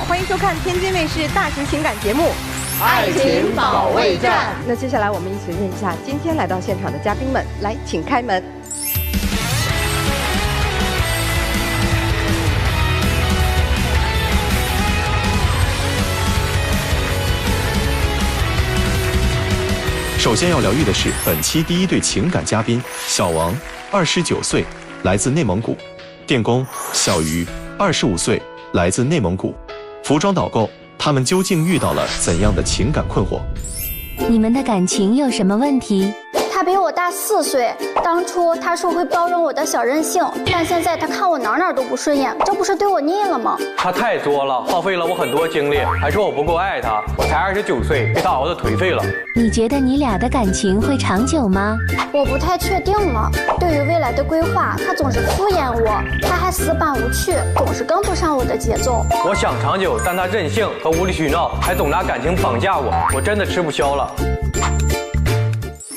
欢迎收看天津卫视大型情感节目《爱情保卫战》。那接下来我们一起认一下今天来到现场的嘉宾们，来，请开门。首先要疗愈的是本期第一对情感嘉宾小王，29岁，来自内蒙古；电工小鱼，25岁，来自内蒙古。服装导购，他们究竟遇到了怎样的情感困惑？你们的感情有什么问题？他比我大4岁，当初他说会包容我的小任性，但现在他看我哪都不顺眼，这不是对我腻了吗？他太作了，耗费了我很多精力，还说我不够爱他。我才29岁，被他熬得颓废了。你觉得你俩的感情会长久吗？我不太确定了。对于未来的规划，他总是敷衍我，他还死板无趣，总是跟不上我的节奏。我想长久，但他任性和无理取闹，还总拿感情绑架我，我真的吃不消了。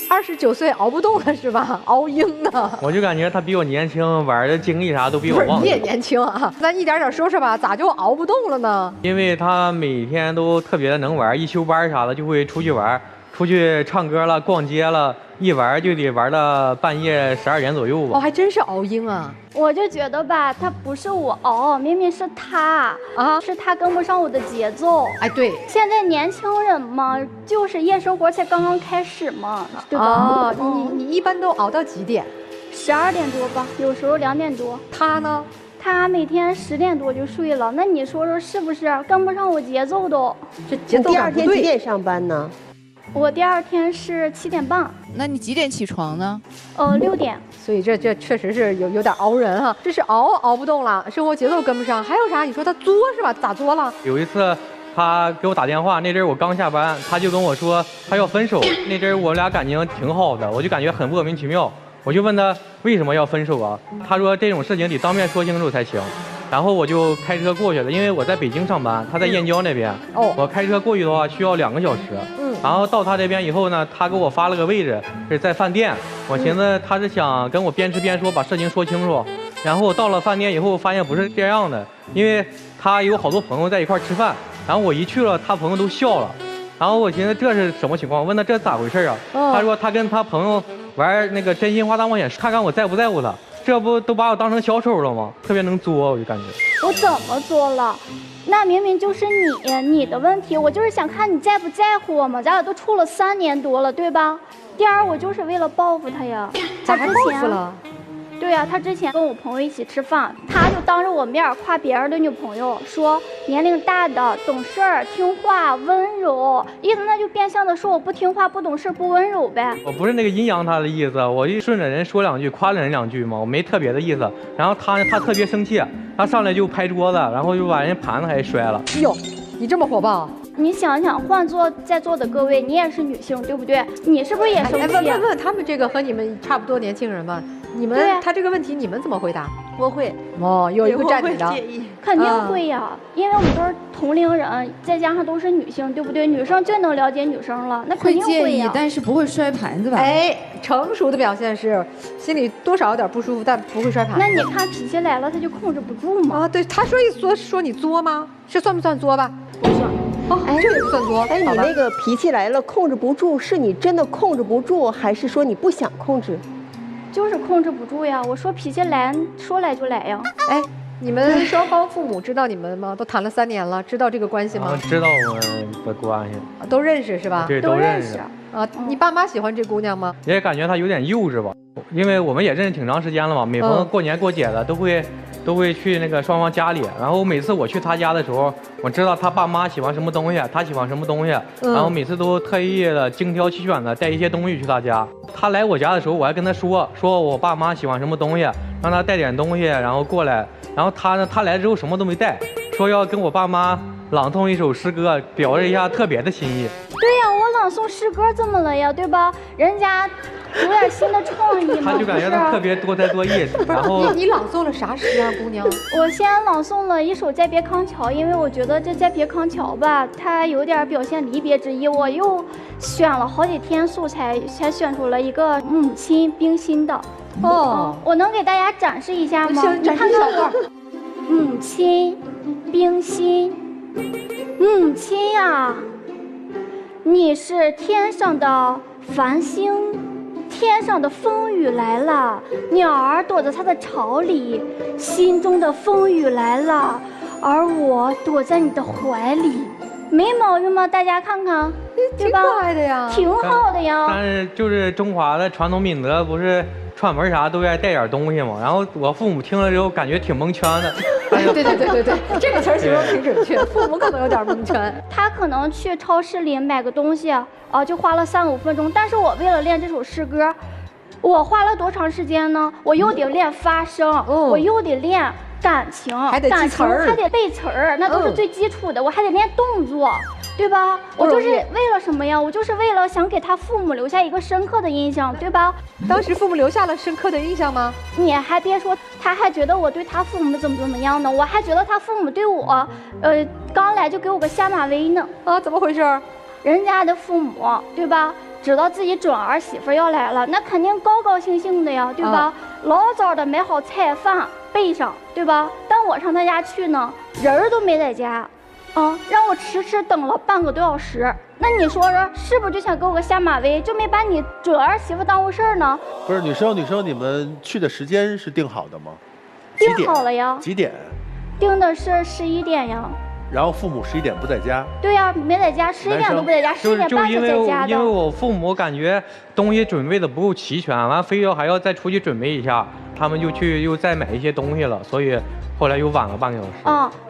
29岁熬不动了是吧？熬鹰呢？我就感觉他比我年轻，玩的精力啥都比我旺。你也年轻啊，咱一点点说说吧，咋就熬不动了呢？因为他每天都特别的能玩，一休班啥的就会出去玩，出去唱歌了、逛街了，一玩就得玩到半夜12点左右吧。哦，还真是熬鹰啊！我就觉得吧，他不是我熬，明明是他啊，是他跟不上我的节奏。哎，对，现在年轻人嘛，就是夜生活才刚刚开始嘛，对吧？哦，你一般都熬到几点？12点多吧，有时候2点多。他呢？他每天10点多就睡了，那你说说是不是跟不上我节奏都？这节奏感不对。第二天几点上班呢？我第2天是7点半。那你几点起床呢？6点。所以这确实是有点熬人哈，这是熬不动了，生活节奏跟不上。还有啥？你说他作是吧？咋作了？有一次他给我打电话，那阵我刚下班，他就跟我说他要分手。那阵我俩感情挺好的，我就感觉很莫名其妙。我就问他为什么要分手啊？他说这种事情得当面说清楚才行。然后我就开车过去了，因为我在北京上班，他在燕郊那边。我开车过去的话需要2个小时。然后到他这边以后呢，他给我发了个位置，是在饭店。我寻思他是想跟我边吃边说，把事情说清楚。然后我到了饭店以后，发现不是这样的，因为他有好多朋友在一块吃饭。然后我一去了，他朋友都笑了。然后我寻思这是什么情况？问他这咋回事啊？他说他跟他朋友玩那个真心话大冒险，看看我在不在乎他。这不都把我当成小丑了吗？特别能作，我就感觉。我怎么作了？那明明就是你的问题。我就是想看你在不在乎我嘛。咱俩都处了3年多了，对吧？第二，我就是为了报复他呀。咋还报复了？对呀，他之前跟我朋友一起吃饭，他就当着我面夸别人的女朋友，说年龄大的懂事儿、听话、温柔，意思那就变相的说我不听话、不懂事、不温柔呗。我不是那个阴阳他的意思，我就顺着人说2句，夸了人2句嘛，我没特别的意思。然后他特别生气，他上来就拍桌子，然后就把人盘子还摔了。哎呦，你这么火爆！你想想，换做在座的各位，你也是女性，对不对？你是不是也生气？问他们这个和你们差不多年轻人吧？你们他这个问题你们怎么回答？我会有一个站你的，肯定会呀，因为我们都是同龄人，再加上都是女性，对不对？女生最能了解女生了，那肯定会呀。但是不会摔盘子吧？哎，成熟的表现是心里多少有点不舒服，但不会摔盘子。那你看脾气来了，他就控制不住嘛。啊，对，他说你作吗？这算不算作吧？不算。哦，这也不算作。哎，你那个脾气来了控制不住，是你真的控制不住，还是说你不想控制？就是控制不住呀！我说脾气来，说来就来呀。哎，你们双方父母知道你们吗？都谈了3年了，知道这个关系吗？知道我们的关系，都认识是吧？对，都认识。啊，你爸妈喜欢这姑娘吗？也感觉她有点幼稚吧，因为我们也认识挺长时间了嘛，每逢过年过节的都会去那个双方家里，然后每次我去他家的时候，我知道他爸妈喜欢什么东西，他喜欢什么东西，然后每次都特意的精挑细选的带一些东西去他家。他来我家的时候，我还跟他说我爸妈喜欢什么东西，让他带点东西，然后过来。然后他呢，他来之后什么都没带，说要跟我爸妈朗诵一首诗歌，表示一下特别的心意。对呀，我朗诵诗歌怎么了呀？对吧？人家有点新的创意嘛。他就感觉他特别多才多艺。然后你朗诵了啥诗啊，姑娘？我先朗诵了一首《再别康桥》，因为我觉得这《再别康桥》吧，它有点表现离别之意。我又选了好几天素材，才选出了一个母亲冰心的。我能给大家展示一下吗？行，展示一下。母亲冰心，母亲呀，你是天上的繁星，天上的风雨来了，鸟儿躲在它的巢里，心中的风雨来了，而我躲在你的怀里，没毛病吗？大家看看，对吧？挺可爱的呀，挺好的呀。但是就是中华的传统品德，不是串门啥都该带点东西嘛。然后我父母听了之后，感觉挺蒙圈的。对，这个词儿形容挺准确，父母可能有点蒙圈。他可能去超市里买个东西就花了3、5分钟，但是我为了练这首诗歌，我花了多长时间呢？我又得练发声，我又得练感情，还得记词儿，还得背词儿，那都是最基础的。我还得练动作，对吧？我就是为了什么呀？我就是为了想给他父母留下一个深刻的印象，对吧？当时父母留下了深刻的印象吗？你还别说，他还觉得我对他父母怎么样呢？我还觉得他父母对我，刚来就给我个下马威呢。啊，怎么回事？人家的父母，对吧？知道自己准儿媳妇要来了，那肯定高高兴兴的呀，对吧？老早的买好菜饭备上，对吧？但我上他家去呢，人儿都没在家，让我迟等了半个多小时。那你说说，是不是就想给我个下马威，就没把你准儿媳妇当回事儿呢？不是，女生，你们去的时间是定好的吗？定好了呀。几点？定的是11点呀。然后父母11点不在家。对呀，没在家，11点都不在家，11点半就在家的。因为我父母感觉东西准备的不够齐全，完非要还要再出去准备一下，他们就去又再买一些东西了，所以后来又晚了半个小时。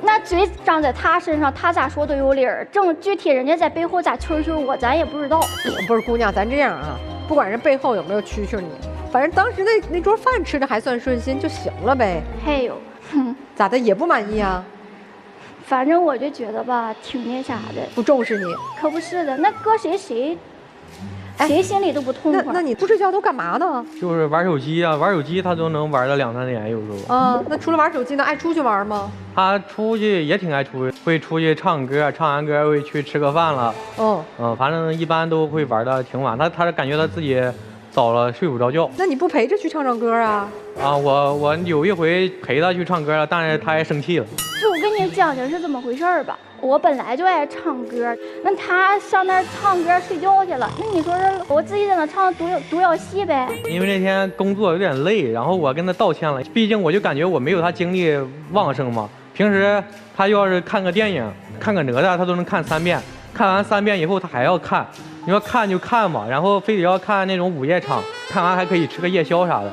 那嘴长在他身上，他咋说都有理儿。具体人家在背后咋蛐蛐我，咱也不知道。不是姑娘，咱这样啊，不管人背后有没有蛐蛐你，反正当时那桌饭吃的还算顺心就行了呗。嘿呦，咋的也不满意啊？反正我就觉得吧，挺那啥的，不重视你。可不是的，那搁谁心里都不痛快。那你不睡觉都干嘛呢？就是玩手机啊，玩手机他都能玩到2、3点，有时候。那除了玩手机呢，爱出去玩吗？他出去也挺爱出去，会出去唱歌，唱完歌会去吃个饭了。反正一般都会玩到挺晚。他感觉他自己早了睡不着觉。那你不陪着去唱歌啊？我有一回陪他去唱歌了，但是他还生气了。就我跟你讲讲是怎么回事吧。我本来就爱唱歌，那他上那儿唱歌睡觉去了，那你说我自己在那唱独角戏呗？因为那天工作有点累，然后我跟他道歉了，毕竟我就感觉我没有他精力旺盛嘛。平时他要是看个电影，看个哪吒，他都能看3遍，看完3遍以后他还要看。你说看就看嘛，然后非得要看那种午夜场，看完还可以吃个夜宵啥的。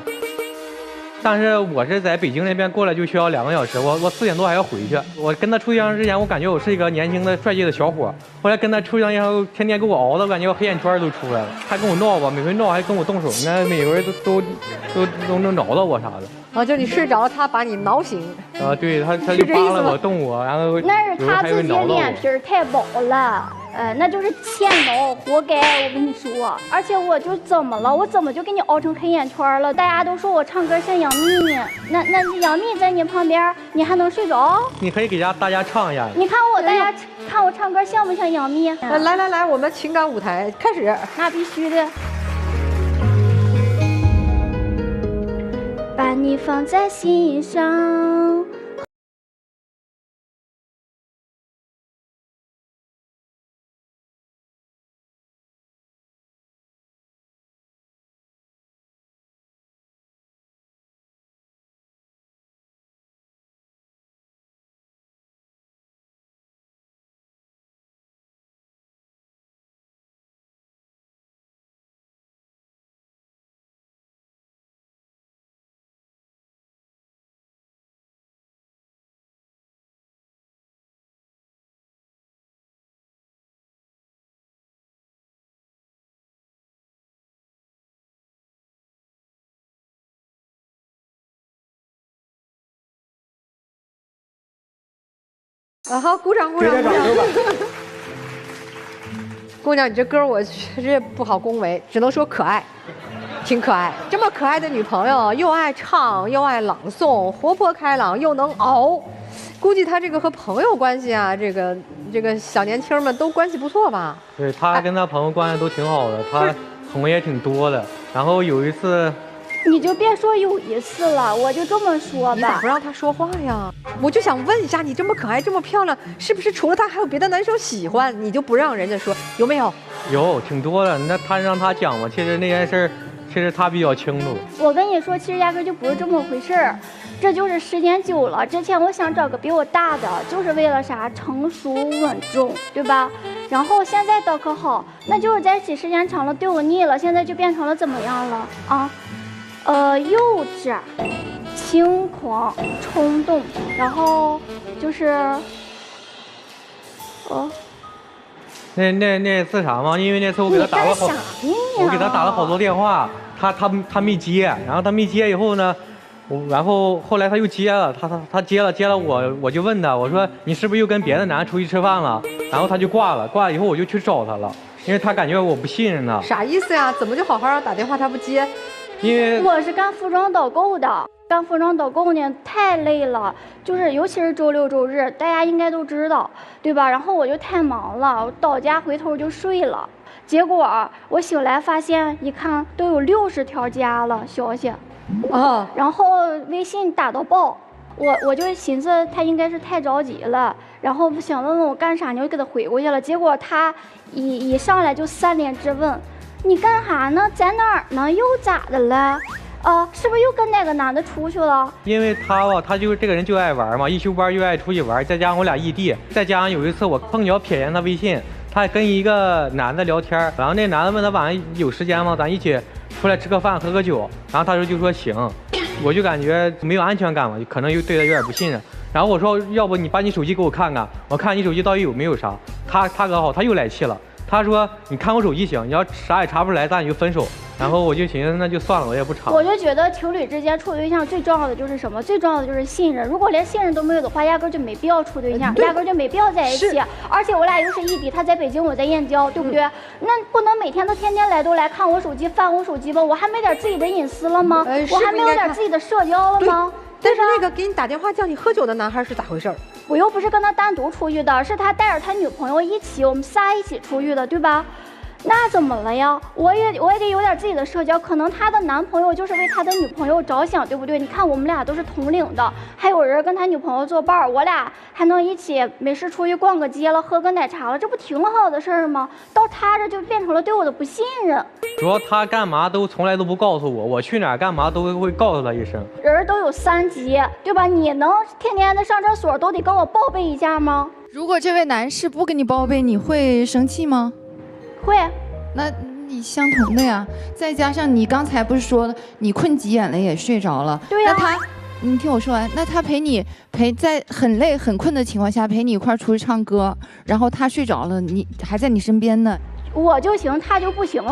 但是我是在北京那边过来就需要2个小时，我4点多还要回去。我跟他处对象之前，我感觉我是一个年轻的帅气的小伙，后来跟他处对象以后，天天给我熬的，感觉我黑眼圈都出来了。他跟我闹吧，每回闹还跟我动手，你看每回都能挠到我啥的。就你睡着了，他把你挠醒。对，他就扒拉我动我，然后那是他自己脸皮太薄了。那就是欠挠，活该！我跟你说，而且我就怎么了？我怎么就给你熬成黑眼圈了？大家都说我唱歌像杨幂，那杨幂在你旁边，你还能睡着？你可以给大家唱一下。你看大家看我唱歌像不像杨幂？来，我们情感舞台开始。那必须的。把你放在心上。好，鼓掌。姑娘，你这歌我确实不好恭维，只能说可爱，挺可爱。这么可爱的女朋友，又爱唱又爱朗诵，活泼开朗又能熬，估计她这个和朋友关系啊，这个小年轻们都关系不错吧？对，她跟她朋友关系都挺好的，她朋友也挺多的。然后有一次你就别说有一次了，我就这么说吧你咋不。让他说话呀？我就想问一下，你这么可爱，这么漂亮，是不是除了他还有别的男生喜欢？你就不让人家说，有没有？有挺多的，那他让他讲吧，其实那件事儿，其实他比较清楚。我跟你说，其实压根就不是这么回事儿，这就是时间久了。之前我想找个比我大的，就是为了啥？成熟稳重，对吧？然后现在倒可好，那就是在一起时间长了，对我腻了，现在就变成了怎么样了啊？幼稚、轻狂、冲动，然后就是，那次啥嘛？因为那次我给他打了好，我给他打了好多电话，他没接，然后他没接以后呢，然后后来他又接了，他接了我就问他，我说你是不是又跟别的男的出去吃饭了？然后他就挂了以后我就去找他了，因为他感觉我不信任他。啥意思呀？怎么就好好让打电话他不接？因为我是干服装导购的，干服装导购呢太累了，就是尤其是周六周日，大家应该都知道，对吧？然后我就太忙了，我到家回头就睡了。结果我醒来发现，一看都有60条加了消息，然后微信打到爆，我就寻思他应该是太着急了，然后想问问我干啥呢，我就给他回过去了。结果他一上来就3连质问。你干啥呢？在哪儿呢？又咋的了？是不是又跟哪个男的出去了？因为他吧，他就是这个人就爱玩嘛，一休班又爱出去玩，再加上我俩异地，再加上有一次我碰巧瞥见他微信，他跟一个男的聊天，然后那男的问他晚上有时间吗？咱一起出来吃个饭喝个酒，然后他就说行，我就感觉没有安全感嘛，可能又对他有点不信任。然后我说要不你把你手机给我看看，我看你手机到底有没有啥。他可好，他又来气了。他说：“你看我手机行，你要啥也查不出来，咱就分手。”然后我就寻思，那就算了，我也不查。我就觉得情侣之间处对象最重要的就是什么？最重要的就是信任。如果连信任都没有的话，压根就没必要处对象，压根就没必要在一起。而且我俩又是异地，他在北京，我在燕郊，对不对？那不能每天都天天来都来看我手机、翻我手机吧？我还没点自己的隐私了吗？我还没有点自己的社交了吗？但是那个给你打电话叫你喝酒的男孩是咋回事？我又不是跟他单独出去的，是他带着他女朋友一起，我们仨一起出去的，对吧？那怎么了呀？我也得有点自己的社交，可能他的男朋友就是为他的女朋友着想，对不对？你看我们俩都是同龄的，还有人跟他女朋友作伴，我俩还能一起没事出去逛个街了，喝个奶茶了，这不挺好的事儿吗？到他这就变成了对我的不信任。主要他干嘛都从来都不告诉我，我去哪儿干嘛都会告诉他一声。人都有3级，对吧？你能天天的上厕所都得跟我报备一下吗？如果这位男士不跟你报备，你会生气吗？会。那你相同的呀，再加上你刚才不是说了，你困急眼了也睡着了。对呀。那你听我说完，那他陪在很累很困的情况下陪你一块出去唱歌，然后他睡着了，你还在你身边呢。我就行，他就不行。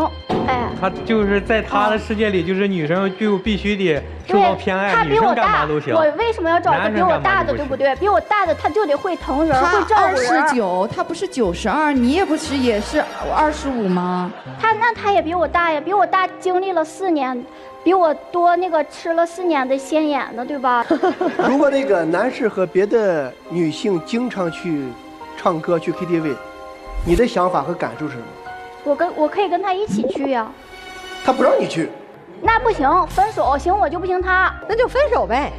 哎，他就是在他的世界里，就是女生就必须得受到偏爱，女生干嘛都行。我为什么要找一个比我大的，对不对？比我大的他就得会疼人，会照顾人。他29，他不是92，你也不是也是25吗？他也比我大呀，比我大经历了4年，比我多那个吃了4年的鲜盐呢，对吧？如果那个男士和别的女性经常去唱歌去 KTV， 你的想法和感受是什么？我可以跟他一起去呀。他不让你去，那不行，分手行我就不行他，那就分手呗。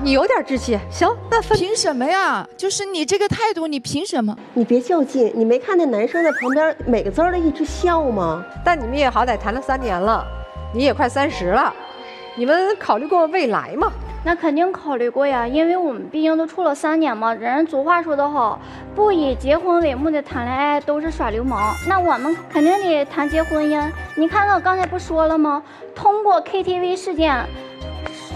你有点志气，行，那分。凭什么呀？就是你这个态度，你凭什么？你别较劲，你没看那男生在旁边每个字儿的一直笑吗？但你们也好歹谈了3年了，你也快30了，你们考虑过未来吗？那肯定考虑过呀，因为我们毕竟都处了3年嘛。人俗话说得好，不以结婚为目的谈恋爱都是耍流氓。那我们肯定得谈结婚呀。你看我刚才不说了吗？通过 KTV 事件，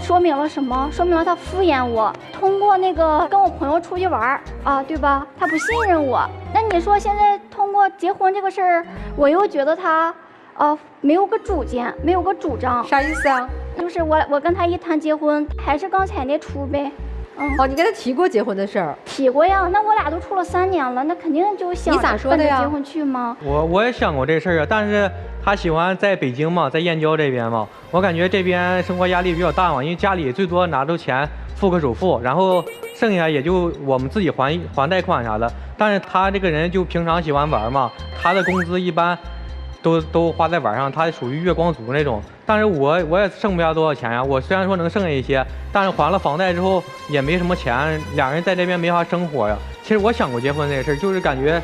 说明了什么？说明了他敷衍我。通过那个跟我朋友出去玩啊，对吧？他不信任我。那你说现在通过结婚这个事儿，我又觉得他没有个主见，没有个主张。啥意思啊？就是我跟他一谈结婚，还是刚才那出呗。哦，你跟他提过结婚的事儿？提过呀，那我俩都处了3年了，那肯定就想你咋说的呀？结婚去吗？我也想过这事儿啊，但是他喜欢在北京嘛，在燕郊这边嘛，我感觉这边生活压力比较大嘛，因为家里最多拿着钱付个首付，然后剩下也就我们自己还贷款啥的。但是他这个人就平常喜欢玩嘛，他的工资一般都花在碗上，他属于月光族那种。但是我也剩不下多少钱呀，我虽然说能剩下一些，但是还了房贷之后也没什么钱，两人在这边没法生活呀。其实我想过结婚这个事儿，就是感觉，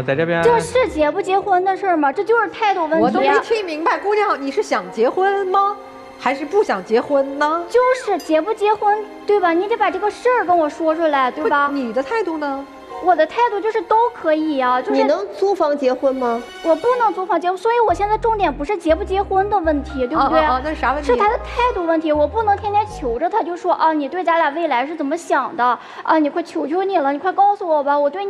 在这边这是结不结婚的事儿吗？这就是态度问题。我都没听明白，姑娘，你是想结婚吗？还是不想结婚呢？就是结不结婚，对吧？你得把这个事儿跟我说出来，对吧？你的态度呢？我的态度就是都可以呀，就是你能租房结婚吗？我不能租房结婚，所以我现在重点不是结不结婚的问题，对不对？那是啥问题？是他的态度问题。我不能天天求着他，就说啊，你对咱俩未来是怎么想的啊？你快求求你了，你快告诉我吧，我对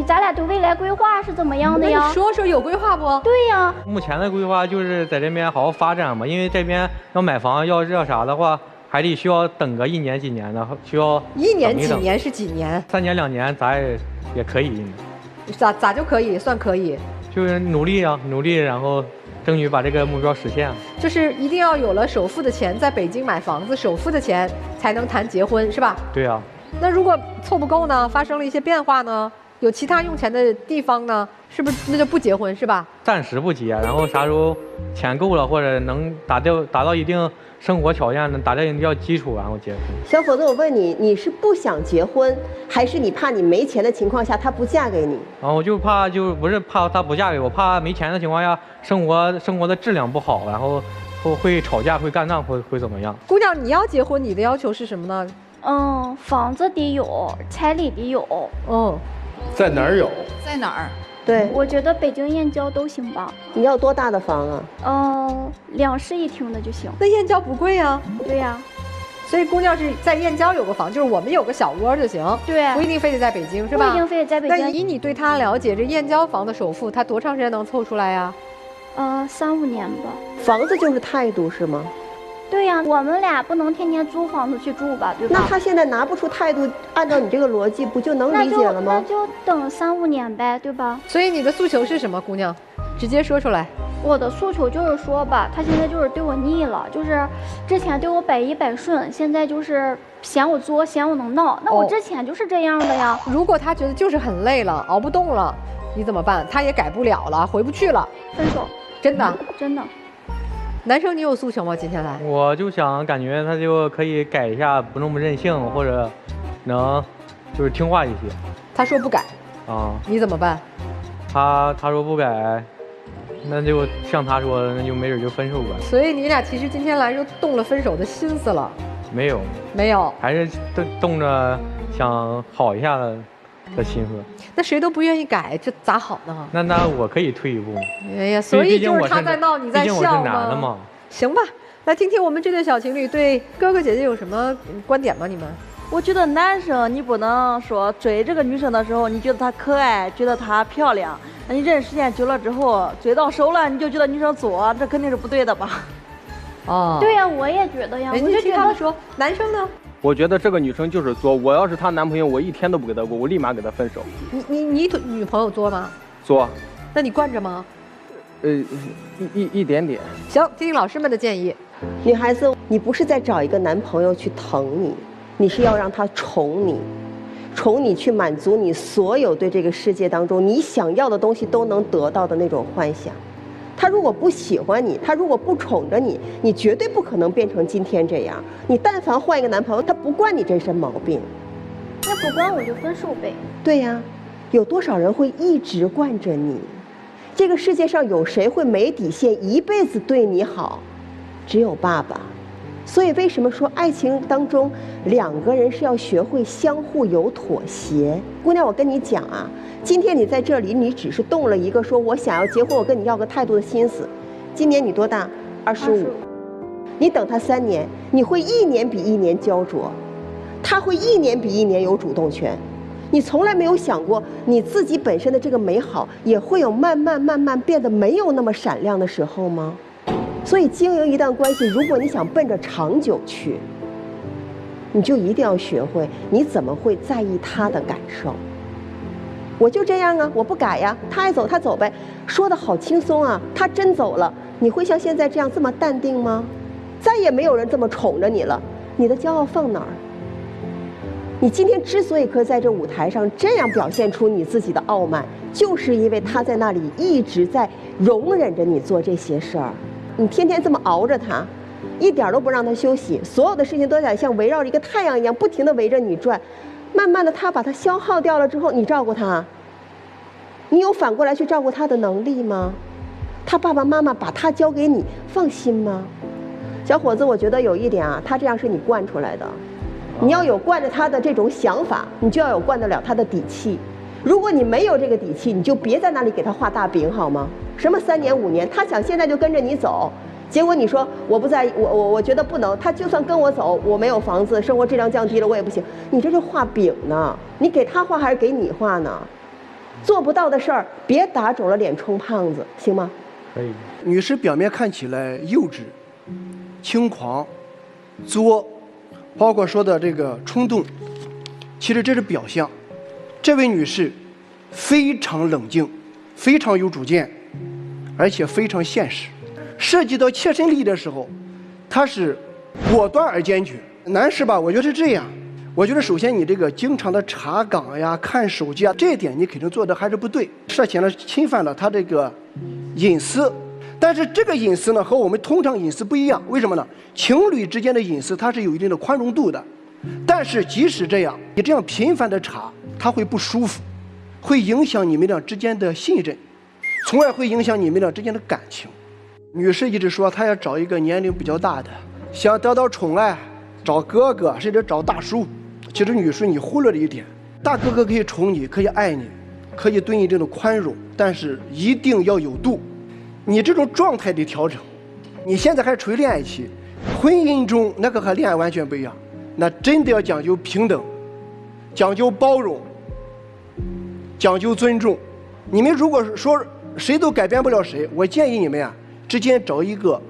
咱俩对未来规划是怎么样的呀？你说说有规划不？对呀，目前的规划就是在这边好好发展嘛，因为这边要买房要啥的话。还得需要等个1年几年的，需要1年几年是几年？3年2年咱也可以。咋就可以算可以？就是努力啊，努力，然后争取把这个目标实现。就是一定要有了首付的钱，在北京买房子，首付的钱才能谈结婚，是吧？对啊。那如果凑不够呢？发生了一些变化呢？有其他用钱的地方呢？是不是那就不结婚是吧？暂时不结，然后啥时候钱够了或者能达到一定生活条件，能达到一定基础，然后结婚。小伙子，我问你，你是不想结婚，还是你怕你没钱的情况下他不嫁给你？然后我就怕，就不是怕他不嫁给我，怕没钱的情况下生活的质量不好，然后会吵架，会干仗，会怎么样？姑娘，你要结婚，你的要求是什么呢？房子得有，彩礼得有。在哪儿有？在哪儿？对，我觉得北京燕郊都行吧。你要多大的房啊？2室1厅的就行。那燕郊不贵啊。对呀。所以姑娘是在燕郊有个房，就是我们有个小窝就行。对。不一定非得在北京，是吧？不一定非得在北京。那以你对他了解，这燕郊房的首付，他多长时间能凑出来呀？3、5年吧。房子就是态度是吗？对呀，我们俩不能天天租房子去住吧，对吧？那他现在拿不出态度，按照你这个逻辑，不就能理解了吗？那就等3、5年呗，对吧？所以你的诉求是什么，姑娘？直接说出来。我的诉求就是说吧，他现在就是对我腻了，就是之前对我百依百顺，现在就是嫌我作，嫌我能闹。那我之前就是这样的呀。如果他觉得就是很累了，熬不动了，你怎么办？他也改不了了，回不去了，分手。真的？真的。男生，你有诉求吗？今天来，我就想感觉他就可以改一下，不那么任性，或者能就是听话一些。他说不改啊，你怎么办？他说不改，那就像他说的，那就没准就分手吧。所以你俩其实今天来就动了分手的心思了？没有，没有，还是动着想好一下的心思。那谁都不愿意改，这咋好呢？那我可以退一步。哎呀，所以就是他在闹，你在笑吗？毕竟我是男的嘛。行吧，来听听我们这对小情侣对哥哥姐姐有什么观点吗？你们？我觉得男生你不能说追这个女生的时候，你觉得她可爱，觉得她漂亮，那你认识时间久了之后，追到手了，你就觉得女生作，这肯定是不对的吧？对呀，我也觉得呀。我就觉得说，男生呢？我觉得这个女生就是作，我要是她男朋友，我1天都不给她过，我立马给她分手。你女朋友作吗？作。那你惯着吗？一点点。行，听听老师们的建议。女孩子，你不是在找一个男朋友去疼你，你是要让他宠你，宠你去满足你所有对这个世界当中你想要的东西都能得到的那种幻想。他如果不喜欢你，他如果不宠着你，你绝对不可能变成今天这样。你但凡换一个男朋友，他不惯你这身毛病，那不惯我就分手呗。对呀，有多少人会一直惯着你？这个世界上有谁会没底线一辈子对你好？只有爸爸。所以为什么说爱情当中2个人是要学会相互有妥协？姑娘，我跟你讲啊，今天你在这里，你只是动了一个说我想要结婚，我跟你要个态度的心思。今年你多大？25。你等他3年，你会1年比1年焦灼，他会1年比1年有主动权。你从来没有想过你自己本身的这个美好也会有慢慢变得没有那么闪亮的时候吗？所以经营一段关系，如果你想奔着长久去，你就一定要学会你怎么会在意他的感受。我就这样啊，我不改呀，他爱走他走呗，说的好轻松啊。他真走了，你会像现在这样这么淡定吗？再也没有人这么宠着你了，你的骄傲放哪儿？你今天之所以可以在这舞台上这样表现出你自己的傲慢，就是因为他在那里一直在容忍着你做这些事儿，你天天这么熬着他，一点都不让他休息，所有的事情都在像围绕着一个太阳一样不停地围着你转，慢慢的他把它消耗掉了之后，你照顾他，你有反过来去照顾他的能力吗？他爸爸妈妈把他交给你，放心吗？小伙子，我觉得有一点啊，他这样是你惯出来的，你要有惯着他的这种想法，你就要有惯得了他的底气。如果你没有这个底气，你就别在那里给他画大饼，好吗？什么3年5年，他想现在就跟着你走，结果你说我不在意，我觉得不能，他就算跟我走，我没有房子，生活质量降低了，我也不行。你这是画饼呢，你给他画还是给你画呢？做不到的事儿，别打肿了脸充胖子，行吗？可以。女士表面看起来幼稚、轻狂、作，包括说的这个冲动，其实这是表象。这位女士非常冷静，非常有主见，而且非常现实。涉及到切身利益的时候，她是果断而坚决。男士吧，我觉得是这样。我觉得首先你这个经常的查岗呀、看手机啊，这一点你肯定做的还是不对，涉嫌了侵犯了他这个隐私。但是这个隐私呢，和我们通常隐私不一样，为什么呢？情侣之间的隐私它是有一定的宽容度的，但是即使这样，你这样频繁的查，它会不舒服，会影响你们俩之间的信任，从而会影响你们俩之间的感情。女士一直说她要找一个年龄比较大的，想得到宠爱，找哥哥甚至找大叔。其实女士你忽略了一点，大哥哥可以宠你，可以爱你，可以对你这种宽容，但是一定要有度。你这种状态的调整，你现在还处于恋爱期，婚姻中那个和恋爱完全不一样，那真的要讲究平等，讲究包容，讲究尊重。你们如果说谁都改变不了谁，我建议你们啊，之间找一个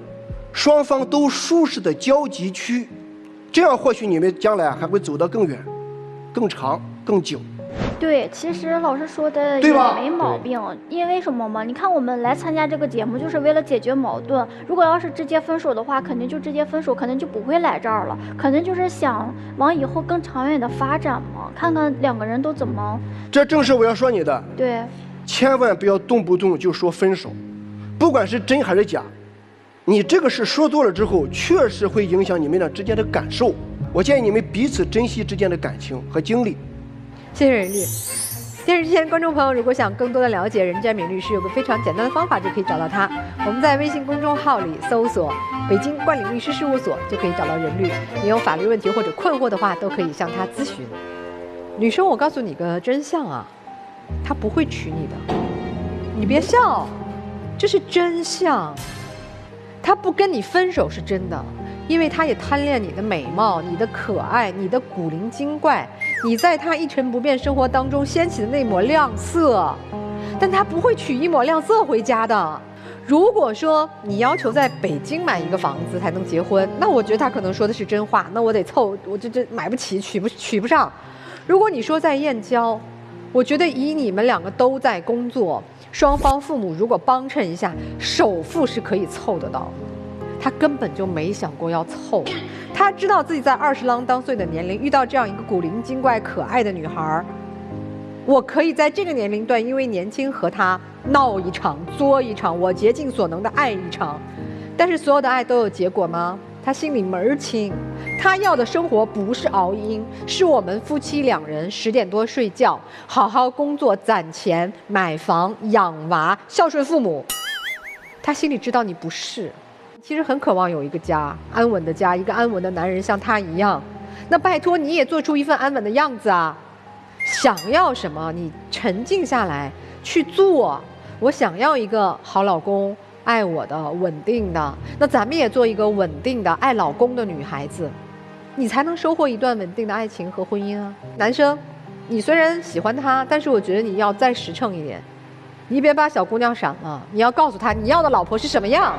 双方都舒适的交集区，这样或许你们将来还会走得更远、更长、更久。对，其实老师说的也没毛病，因为什么嘛？你看我们来参加这个节目，就是为了解决矛盾。如果要是直接分手的话，肯定就直接分手，可能就不会来这儿了。可能就是想往以后更长远的发展嘛，看看两个人都怎么。这正是我要说你的。对，千万不要动不动就说分手，不管是真还是假，你这个事说多了之后，确实会影响你们俩之间的感受。我建议你们彼此珍惜之间的感情和经历。谢谢任律。电视机前观众朋友，如果想更多的了解任占敏律师，有个非常简单的方法就可以找到他。我们在微信公众号里搜索“北京冠领律师事务所”，就可以找到任律。你有法律问题或者困惑的话，都可以向他咨询。女生，我告诉你个真相啊，他不会娶你的。你别笑，这是真相。他不跟你分手是真的，因为他也贪恋你的美貌、你的可爱、你的古灵精怪。你在他一成不变生活当中掀起的那抹亮色，但他不会取一抹亮色回家的。如果说你要求在北京买一个房子才能结婚，那我觉得他可能说的是真话，那我得凑，我这买不起，娶不上。如果你说在燕郊，我觉得以你们两个都在工作，双方父母如果帮衬一下，首付是可以凑得到的。他根本就没想过要凑，他知道自己在20郎当岁的年龄遇到这样一个古灵精怪可爱的女孩，我可以在这个年龄段因为年轻和她闹一场作一场，我竭尽所能的爱一场。但是所有的爱都有结果吗？他心里门儿清，他要的生活不是熬鹰，是我们夫妻2人10点多睡觉，好好工作攒钱买房养娃孝顺父母。他心里知道你不是，其实很渴望有一个家，安稳的家，一个安稳的男人像他一样。那拜托你也做出一份安稳的样子啊！想要什么，你沉静下来去做。我想要一个好老公，爱我的，稳定的。那咱们也做一个稳定的、爱老公的女孩子，你才能收获一段稳定的爱情和婚姻啊！男生，你虽然喜欢他，但是我觉得你要再实诚一点，你别把小姑娘闪了，你要告诉她你要的老婆是什么样。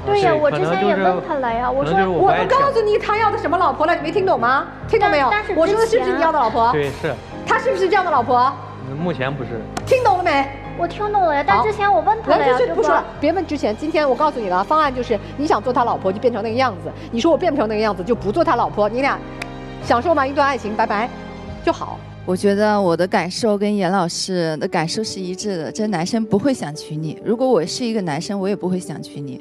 对呀，我之前也问他了呀，我说我都告诉你他要的什么老婆了，你没听懂吗？听懂没有？我说的是不是你要的老婆？对，是。他是不是这样的老婆？目前不是。听懂了没？我听懂了呀，但之前我问他了呀，不说了，别问之前。今天我告诉你了，方案就是你想做他老婆就变成那个样子，你说我变不成那个样子就不做他老婆，你俩享受完一段爱情，拜拜就好。我觉得我的感受跟严老师的感受是一致的，这男生不会想娶你。如果我是一个男生，我也不会想娶你。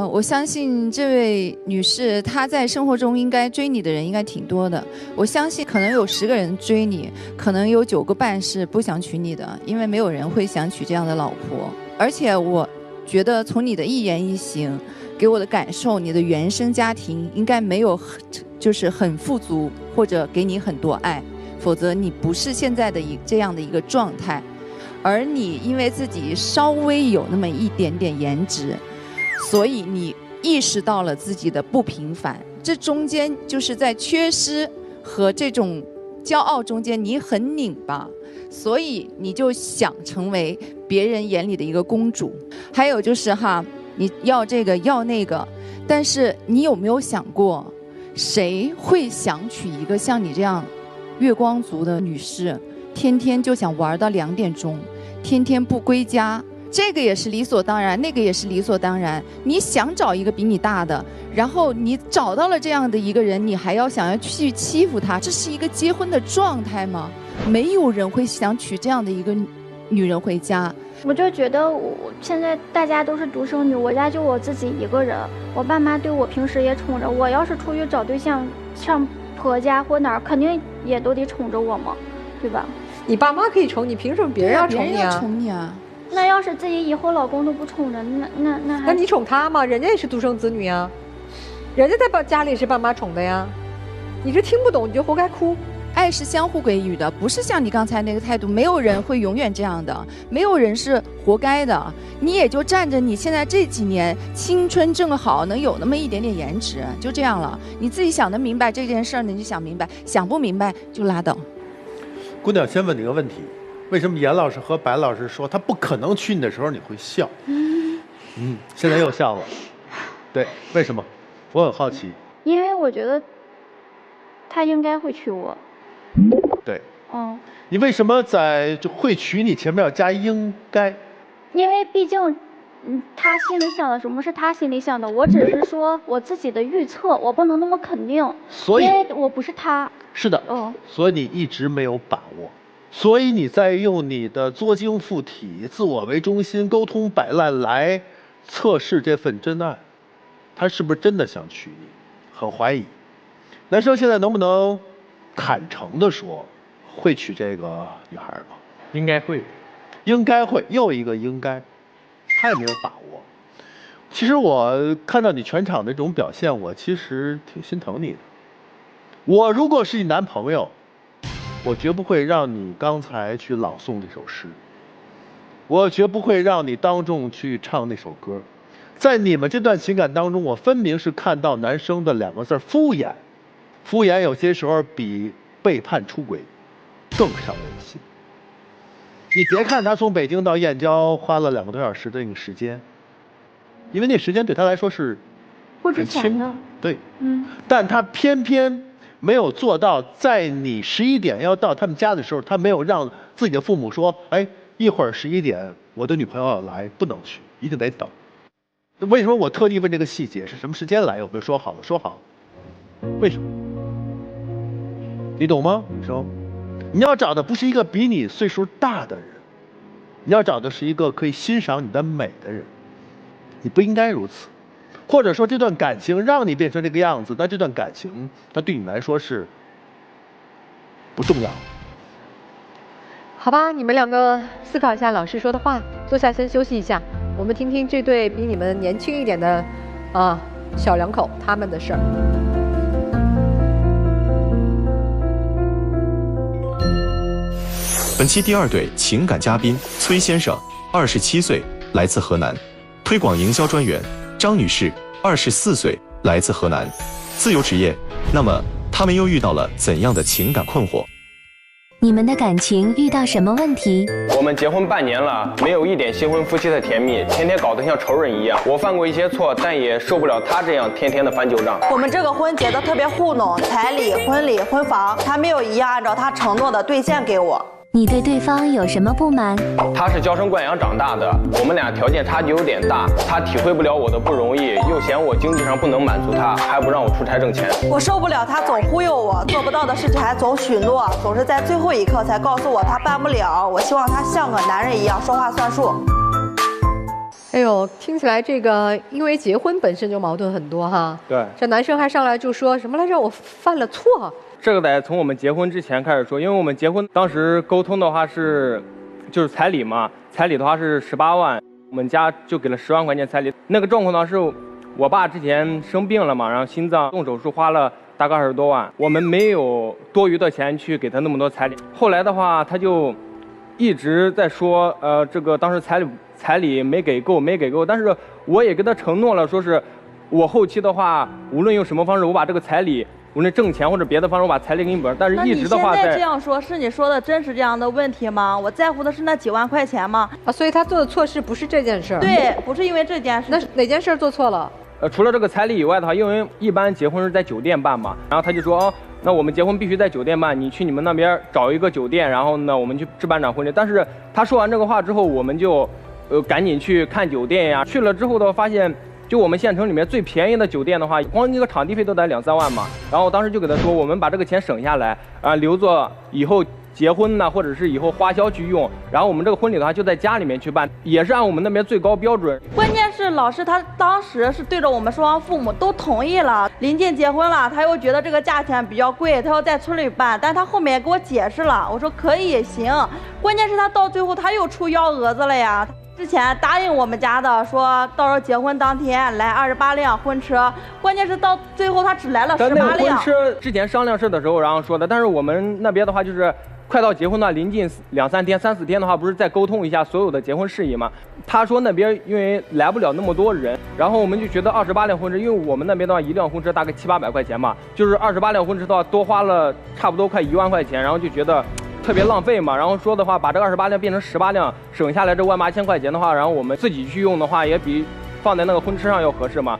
我相信这位女士她在生活中应该追你的人应该挺多的。我相信可能有10个人追你，可能有9个半是不想娶你的，因为没有人会想娶这样的老婆。而且我觉得从你的一言一行给我的感受，你的原生家庭应该没有就是很富足，或者给你很多爱。否则你不是现在的这样的一个状态，而你因为自己稍微有那么一点点颜值，所以你意识到了自己的不平凡，这中间就是在缺失和这种骄傲中间你很拧巴，所以你就想成为别人眼里的一个公主。还有就是哈，你要这个要那个，但是你有没有想过，谁会想娶一个像你这样月光族的女士，天天就想玩到2点钟，天天不归家，这个也是理所当然，那个也是理所当然。你想找一个比你大的，然后你找到了这样的一个人，你还要想要去欺负他，这是一个结婚的状态吗？没有人会想娶这样的一个女人回家。我就觉得我现在大家都是独生女，我家就我自己一个人，我爸妈对我平时也宠着，我要是出去找对象上婆家或哪儿，肯定也都得宠着我嘛，对吧？你爸妈可以宠你，凭什么别人要宠你啊？宠你啊！那要是自己以后老公都不宠着，那你宠他吗？人家也是独生子女呀，人家在家里是爸妈宠的呀。你这听不懂，你就活该哭。爱是相互给予的，不是像你刚才那个态度，没有人会永远这样的，没有人是活该的。你也就占着你现在这几年青春正好，能有那么一点点颜值，就这样了。你自己想得明白这件事儿呢，你就想明白；想不明白就拉倒。姑娘，先问你个问题：为什么严老师和白老师说他不可能娶你的时候你会笑？现在又笑了。对，为什么？我很好奇。因为我觉得他应该会娶我。对，你为什么在就会娶你前面要加应该？因为毕竟，他心里想的什么是他心里想的，我只是说我自己的预测，我不能那么肯定，所以因为我不是他。是的，所以你一直没有把握，所以你在用你的作精附体、自我为中心、沟通摆烂来测试这份真爱，他是不是真的想娶你？很怀疑。男生现在能不能坦诚地说，会娶这个女孩吗？应该会，应该会，又一个应该，他也没有把握。其实我看到你全场的这种表现，我其实挺心疼你的。我如果是你男朋友，我绝不会让你刚才去朗诵这首诗，我绝不会让你当众去唱那首歌。在你们这段情感当中，我分明是看到男生的2个字敷衍。敷衍有些时候比背叛出轨更伤人心。你别看他从北京到燕郊花了2个多小时的那个时间，因为那时间对他来说是不值钱的。对，但他偏偏没有做到，在你11点要到他们家的时候，他没有让自己的父母说：“哎，一会儿11点我的女朋友要来，不能去，一定得等。”为什么我特地问这个细节？是什么时间来？有没有说好了？说好。为什么？你懂吗，女生？你要找的不是一个比你岁数大的人，你要找的是一个可以欣赏你的美的人。你不应该如此，或者说这段感情让你变成这个样子，但这段感情它对你来说是不重要。好吧，你们2个思考一下老师说的话，坐下先休息一下，我们听听这对比你们年轻一点的小两口他们的事儿。本期第2对情感嘉宾崔先生，27岁，来自河南；推广营销专员张女士，24岁，来自河南，自由职业。那么他们又遇到了怎样的情感困惑？你们的感情遇到什么问题？我们结婚半年了，没有一点新婚夫妻的甜蜜，天天搞得像仇人一样。我犯过一些错，但也受不了他这样天天的翻旧账。我们这个婚结得特别糊弄，彩礼、婚礼、婚房，他没有一样按照他承诺的兑现给我。你对对方有什么不满？他是娇生惯养长大的，我们俩条件差距有点大，他体会不了我的不容易，又嫌我经济上不能满足他，还不让我出差挣钱。我受不了他总忽悠我，做不到的事情还总许诺，总是在最后一刻才告诉我他办不了。我希望他像个男人一样说话算数。哎呦，听起来这个因为结婚本身就矛盾很多哈。对，这男生还上来就说什么来着？我犯了错。这个得从我们结婚之前开始说，因为我们结婚当时沟通的话是，就是彩礼嘛，彩礼的话是18万，我们家就给了10万块钱彩礼。那个状况呢是，我爸之前生病了嘛，然后心脏动手术花了大概20多万，我们没有多余的钱去给他那么多彩礼。后来的话，他就一直在说，这个当时彩礼没给够，但是我也跟他承诺了，说是我后期的话，无论用什么方式，我把这个彩礼。无论挣钱或者别的方式，我把彩礼给你补上。但是一直的话，那你现在这样说，是你说的真是这样的问题吗？我在乎的是那几万块钱吗？啊，所以他做的错事不是这件事儿。对，不是因为这件事。那哪件事做错了？除了这个彩礼以外的话，因为一般结婚是在酒店办嘛，然后他就说，哦，那我们结婚必须在酒店办，你去你们那边找一个酒店，然后呢，我们去置办场婚礼。但是他说完这个话之后，我们就，赶紧去看酒店呀。去了之后的话，发现。就我们县城里面最便宜的酒店的话，光一个场地费都得2、3万嘛。然后我当时就给他说，我们把这个钱省下来，留作以后结婚呢，或者是以后花销去用。然后我们这个婚礼的话，就在家里面去办，也是按我们那边最高标准。关键是老师他当时是对着我们双方父母都同意了，临近结婚了，他又觉得这个价钱比较贵，他要在村里办，但他后面也给我解释了，我说可以也行。关键是他到最后他又出幺蛾子了呀。之前答应我们家的，说到时候结婚当天来28辆婚车，关键是到最后他只来了18辆。婚车之前商量事的时候，然后说的，但是我们那边的话就是快到结婚的临近2、3天、3、4天的话，不是再沟通一下所有的结婚事宜嘛？他说那边因为来不了那么多人，然后我们就觉得28辆婚车，因为我们那边的话一辆婚车大概700、800块钱嘛，就是28辆婚车的话多花了差不多快1万块钱，然后就觉得。特别浪费嘛，然后说的话，把这个28辆变成18辆，省下来这18000块钱的话，然后我们自己去用的话，也比放在那个婚车上要合适嘛。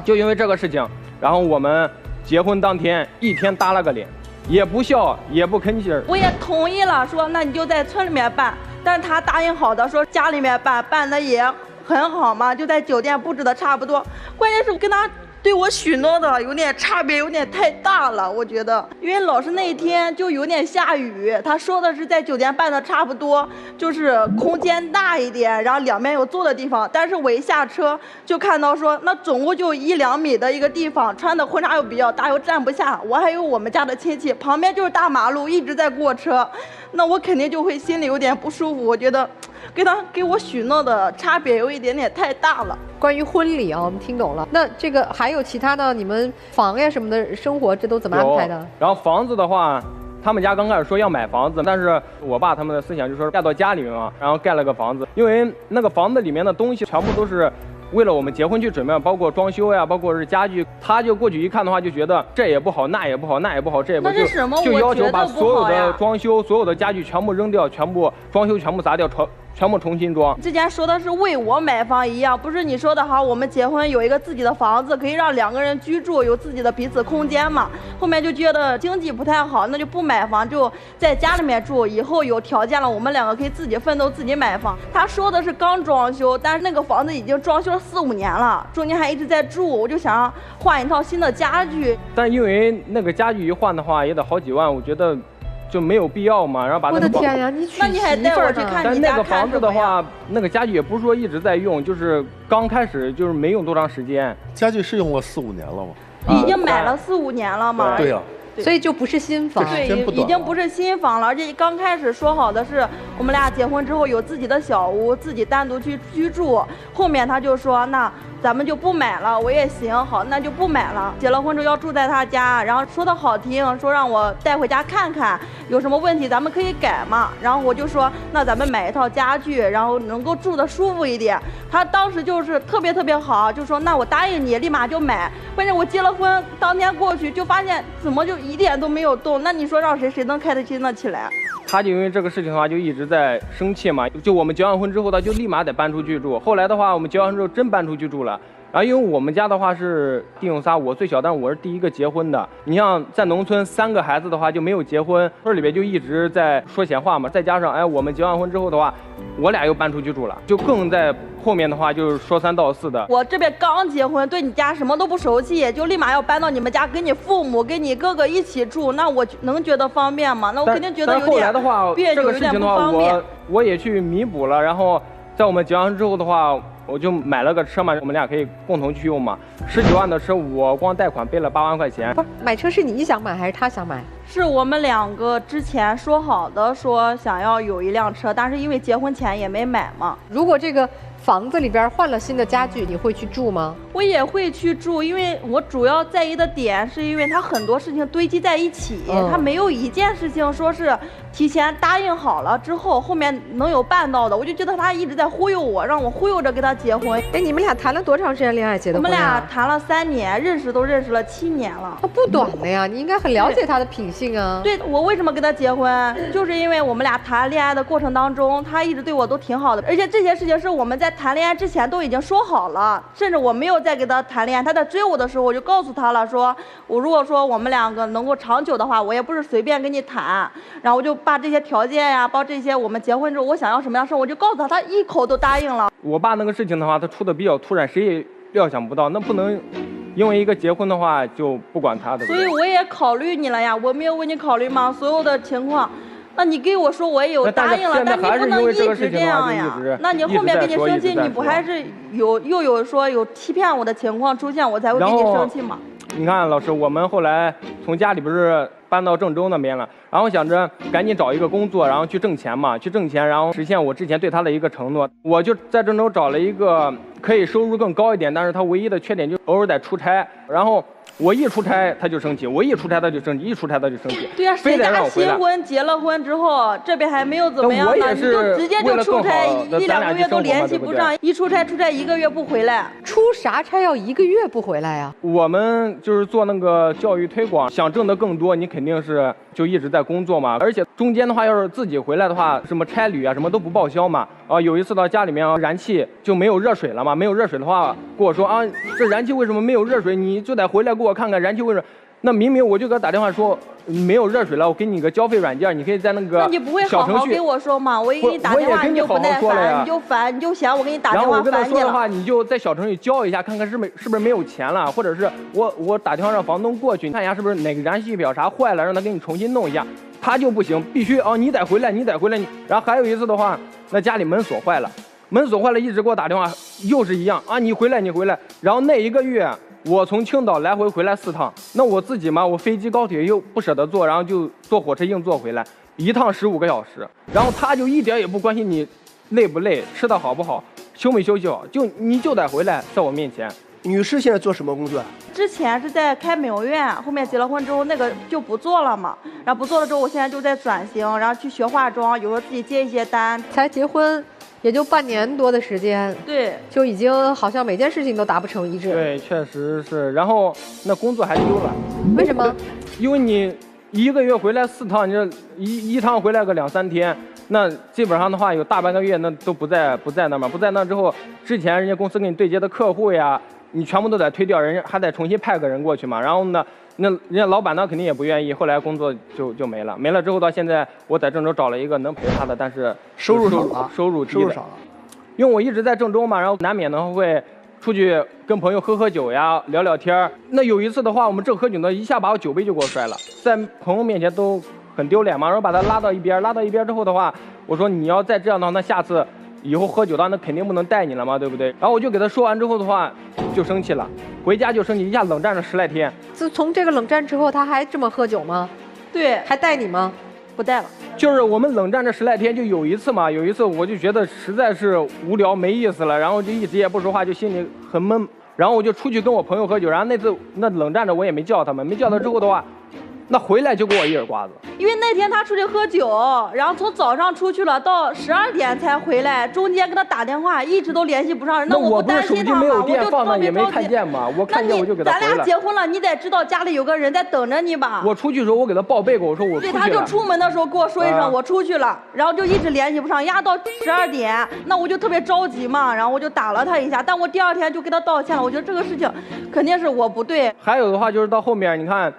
就因为这个事情，然后我们结婚当天一天耷拉个脸，也不笑，也不吭气儿。我也同意了，说那你就在村里面办，但是他答应好的，说家里面办的也很好嘛，就在酒店布置的差不多。关键是跟他。对我许诺的有点差别，有点太大了，我觉得，因为老师那一天就有点下雨，他说的是在酒店办的差不多，就是空间大一点，然后两边有坐的地方，但是我一下车就看到说，那总共就1、2米的一个地方，穿的婚纱又比较大，又站不下，我还有我们家的亲戚，旁边就是大马路，一直在过车，那我肯定就会心里有点不舒服，我觉得。跟他给我许诺的差别有一点点太大了。关于婚礼啊，我们听懂了。那这个还有其他的，你们房呀什么的生活，这都怎么安排的？然后房子的话，他们家刚开始说要买房子，但是我爸他们的思想就说盖到家里面嘛，然后盖了个房子，因为那个房子里面的东西全部都是。为了我们结婚去准备，包括装修呀，包括是家具，他就过去一看的话，就觉得这也不好，那也不好，那也不好，这也不好，就要求把所有的装修、所有的家具全部扔掉，全部装修全部砸掉，全部重新装。之前说的是为我买房一样，不是你说的好，我们结婚有一个自己的房子，可以让2个人居住，有自己的彼此空间嘛。后面就觉得经济不太好，那就不买房，就在家里面住。以后有条件了，我们2个可以自己奋斗，自己买房。他说的是刚装修，但是那个房子已经装修了4、5年了，中间还一直在住，我就想换一套新的家具。但因为那个家具一换的话也得好几万，我觉得就没有必要嘛。然后把那个我的天呀，那你还带我去看但你家那个房子的话，那个家具也不是说一直在用，就是刚开始就是没用多长时间。家具是用了4、5年了吗？已经买了4、5年了嘛。对呀。所以就不是新房，对，已经不是新房了，而且刚开始说好的是我们俩结婚之后有自己的小屋，自己单独去居住。后面他就说那咱们就不买了，我也行，好，那就不买了。结了婚之后要住在他家，然后说的好听，说让我带回家看看，有什么问题咱们可以改嘛。然后我就说那咱们买一套家具，然后能够住得舒服一点。他当时就是特别好，就说那我答应你，立马就买。关键我结了婚当天过去就发现怎么就一点都没有动，那你说让谁能开得起来？他就因为这个事情的话，就一直在生气嘛。就我们结完婚之后，他就立马得搬出去住。后来的话，我们结完婚之后真搬出去住了。然后因为我们家的话是弟兄仨，我最小，但是我是第一个结婚的。你像在农村3个孩子的话就没有结婚，村里边就一直在说闲话嘛。再加上我们结完婚之后的话，我俩又搬出去住了，就更在后面的话就是说3道4的。我这边刚结婚，对你家什么都不熟悉，就立马要搬到你们家，跟你父母、跟你哥哥一起住，那我能觉得方便吗？那我肯定觉得有点别扭，但后来的话，这个事情的话，我也去弥补了，然后在我们结完之后的话。我就买了个车嘛，我们俩可以共同去用嘛。10几万的车，我光贷款背了8万块钱。不是买车是你想买还是他想买？是我们2个之前说好的，说想要有一辆车，但是因为结婚前也没买嘛。如果这个房子里边换了新的家具，你会去住吗？我也会去住，因为我主要在意的点是因为它很多事情堆积在一起，它没有一件事情说是提前答应好了之后后面能有办到的。我就觉得他一直在忽悠我，让我忽悠着跟他结婚。哎，你们俩谈了多长时间恋爱结的婚？我们俩谈了3年，认识都认识了7年了。他不短了呀，你应该很了解他的品性啊。对，我为什么跟他结婚，就是因为我们俩谈恋爱的过程当中，他一直对我都挺好的，而且这些事情是我们在谈恋爱之前都已经说好了，甚至我没有再跟他谈恋爱，他在追我的时候，我就告诉他了，说我如果说我们2个能够长久的话，我也不是随便跟你谈，然后我就把这些条件呀，包括这些我们结婚之后我想要什么样的生活，我就告诉他，他一口都答应了。我爸那个事情的话，他出的比较突然，谁也料想不到，那不能因为一个结婚的话就不管他的。所以我也考虑你了呀，我没有为你考虑吗？所有的情况。那你给我说我也有答应了，但你不能一直这样呀。那你后面跟你生气，你不还是又有说有欺骗我的情况出现，我才会跟你生气吗？你看老师，我们后来从家里不是搬到郑州那边了，然后想着赶紧找一个工作，然后去挣钱嘛，去挣钱，然后实现我之前对他的一个承诺。我就在郑州找了一个可以收入更高一点，但是他唯一的缺点就偶尔得出差，然后。我一出差他就生气，我一出差他就生气，一出差他就生气。对呀，谁家新婚结了婚之后，这边还没有怎么样呢，你就直接就出差1、2个月都联系不上，一出差1个月不回来。出啥差要1个月不回来呀？我们就是做那个教育推广，想挣得更多，你肯定是就一直在工作嘛。而且中间的话，要是自己回来的话，什么差旅啊，什么都不报销嘛。有一次到家里面燃气就没有热水了嘛，没有热水的话，跟我说啊，这燃气为什么没有热水？你就得回来给我看看燃气为什么。那明明我就给他打电话说没有热水了，我给你个交费软件，你可以在那个那你不会好好给我说吗？我一给你打电话你就不耐烦，你就烦，你就嫌我给你打电话烦你了。然后我跟他说的话，你就在小程序交一下，看看是不是没有钱了，或者是我打电话让房东过去，你看一下是不是哪个燃气表啥坏了，让他给你重新弄一下。他就不行，必须你得回来，你得回来。然后还有一次的话，那家里门锁坏了，一直给我打电话，又是一样啊，你回来。然后那1个月。我从青岛来回回来4趟，那我自己嘛，我飞机高铁又不舍得坐，然后就坐火车硬坐回来，1趟15个小时。然后他就一点也不关心你累不累，吃的好不好，休没休息好，你就得回来，在我面前。女士现在做什么工作？之前是在开美容院，后面结了婚之后那个就不做了嘛，然后不做了之后，我现在就在转型，然后去学化妆，有时候自己接一些单。才结婚。也就半年多的时间，对，就已经好像每件事情都达不成一致。对，确实是。然后那工作还丢了，为什么？因为你1个月回来4趟，你这一趟回来个2、3天，那基本上的话有大半个月那都不在那嘛。不在那之后，之前人家公司给你对接的客户呀，你全部都得推掉，人家还得重新派个人过去嘛。然后呢？那人家老板呢肯定也不愿意，后来工作就没了。没了之后到现在，我在郑州找了一个能陪他的，但是收入少了，收入少了。因为我一直在郑州嘛，然后难免呢会出去跟朋友喝酒呀，聊聊天。那有一次的话，我们正喝酒呢，一下把我酒杯就给我摔了，在朋友面前都很丢脸嘛。然后把他拉到一边之后的话，我说你要再这样的话，那下次以后喝酒的话，那肯定不能带你了嘛，对不对？然后我就给他说完之后的话，就生气了，回家就生气，一下冷战了10来天。自从这个冷战之后，他还这么喝酒吗？对，还带你吗？不带了。就是我们冷战这10来天，就有一次我就觉得实在是无聊没意思了，然后就一直也不说话，就心里很闷。然后我就出去跟我朋友喝酒，然后那次那冷战着我也没叫他们，没叫他之后的话，那回来就给我一耳刮子。因为那天他出去喝酒，然后从早上出去了，到12点才回来，中间跟他打电话一直都联系不上。那我不担心他吗？我就放那也没看见嘛，我看见我就给他回来。咱俩结婚了，你得知道家里有个人在等着你吧。我出去的时候我给他报备过，我说我出去了。对，他就出门的时候跟我说一声我出去了，然后就一直联系不上，压到12点，那我就特别着急嘛，然后我就打了他一下，但我第2天就跟他道歉了。我觉得这个事情肯定是我不对。还有的话就是到后面你看。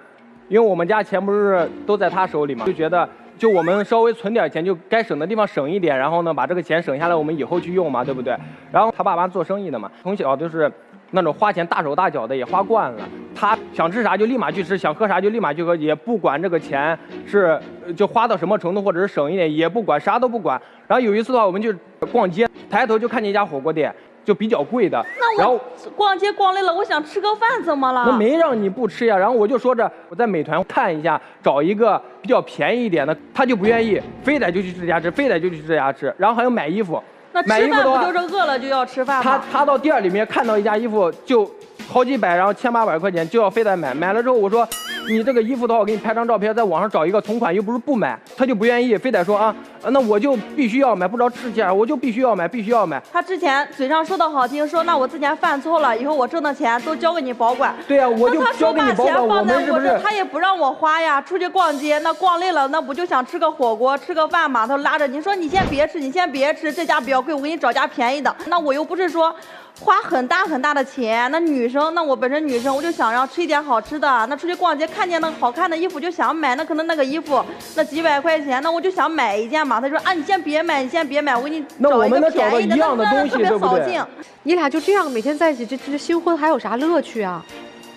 因为我们家钱不是都在他手里嘛，就觉得就我们稍微存点钱，就该省的地方省一点，然后呢把这个钱省下来，我们以后去用嘛，对不对？然后他爸妈做生意的嘛，从小就是那种花钱大手大脚的，也花惯了。他想吃啥就立马去吃，想喝啥就立马去喝，也不管这个钱是就花到什么程度，或者是省一点也不管，啥都不管。然后有一次的话，我们就逛街，抬头就看见一家火锅店。就比较贵的，然后逛街逛累了，我想吃个饭，怎么了？那没让你不吃呀。然后我就说着，我在美团看一下，找一个比较便宜一点的，他就不愿意，非得就去这家吃，非得就去这家吃。然后还有买衣服，那吃饭不就是饿了就要吃饭吗？他到店里面看到一家衣服就好几百，然后1800块钱就要非得买，买了之后我说。你这个衣服的话，我给你拍张照片，在网上找一个同款，又不是不买，他就不愿意，非得说啊，那我就必须要买，不着吃价，我就必须要买，必须要买。他之前嘴上说的好听，说那我之前犯错了，以后我挣的钱都交给你保管。对呀，我就交给你保管。我们是不是？他也不让我花呀，出去逛街，那逛累了，那不就想吃个火锅，吃个饭嘛？他拉着你说你先别吃，你先别吃，这家比较贵，我给你找家便宜的。那我又不是说。花很大的钱，那女生，那我本身女生，我就想要吃一点好吃的。那出去逛街看见那个好看的衣服就想买，那可能那个衣服那几百块钱，那我就想买一件嘛。他说啊，你先别买，你先别买，我给你找一个便宜的，那特别扫兴。你俩就这样每天在一起，这新婚还有啥乐趣啊？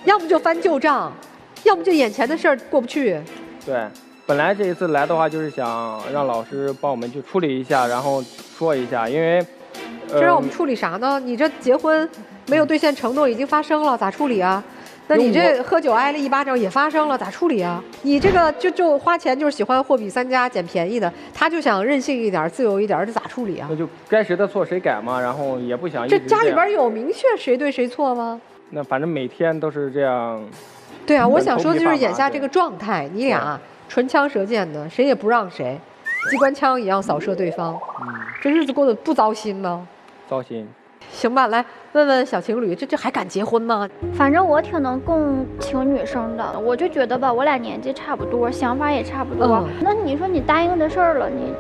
要不就翻旧账，要不就眼前的事儿过不去。对，本来这一次来的话，就是想让老师帮我们去处理一下，然后说一下，因为。这让我们处理啥呢？你这结婚没有兑现承诺已经发生了，咋处理啊？那你这喝酒挨了一巴掌也发生了，咋处理啊？你这个就花钱就是喜欢货比三家捡便宜的，他就想任性一点、自由一点，这咋处理啊？那就该谁的错谁改嘛，然后也不想一直这家里边有明确谁对谁错吗？那反正每天都是这样。对啊，我想说的就是眼下这个状态，你俩唇枪舌剑的，谁也不让谁，机关枪一样扫射对方。这日子过得不糟心吗？糟心，行吧，来问问小情侣，这还敢结婚吗？反正我挺能共情女生的，我就觉得吧，我俩年纪差不多，想法也差不多。那你说你答应的事儿了，你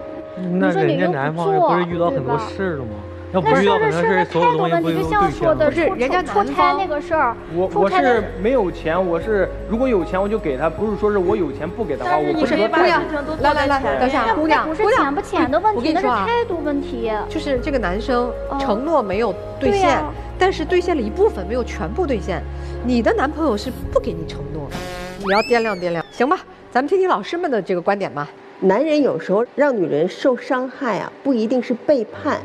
说你又不做，不是遇到很多事了吗？要不那遇到很多事，所有东西不就像说的，是人家出差那个事儿，我是没有钱，我是如果有钱我就给他，不是说是我有钱不给他花，我不是姑娘，来，等一下，姑娘，不是钱不钱的问题，那是态度问题。就是这个男生承诺没有兑现，但是兑现了一部分，没有全部兑现。你的男朋友是不给你承诺的，你要掂量掂量，行吧？咱们听听老师们的这个观点吧。男人有时候让女人受伤害啊，不一定是背叛。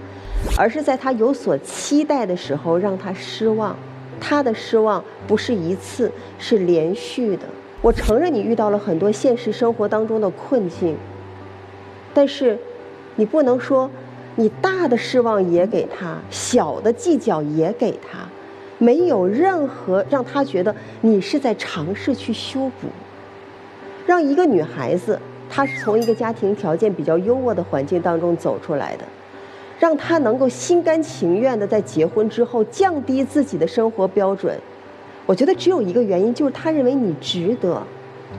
而是在他有所期待的时候让他失望，他的失望不是一次，是连续的。我承认你遇到了很多现实生活当中的困境，但是你不能说你大的失望也给他，小的计较也给他，没有任何让他觉得你是在尝试去修补。让一个女孩子，她是从一个家庭条件比较优渥的环境当中走出来的，让她能够心甘情愿的在结婚之后降低自己的生活标准，我觉得只有一个原因，就是她认为你值得。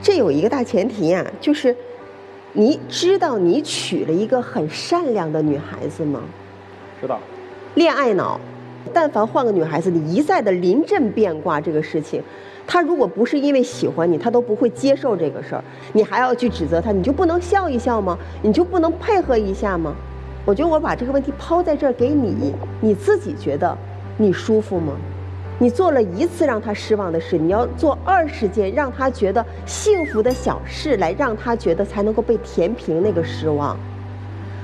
这有一个大前提啊，就是你知道你娶了一个很善良的女孩子吗？知道。恋爱脑，但凡换个女孩子，你一再的临阵变卦这个事情，她如果不是因为喜欢你，她都不会接受这个事儿。你还要去指责她，你就不能笑一笑吗？你就不能配合一下吗？我觉得我把这个问题抛在这儿给你，你自己觉得你舒服吗？你做了一次让他失望的事，你要做20件让他觉得幸福的小事，来让他觉得才能够被填平那个失望。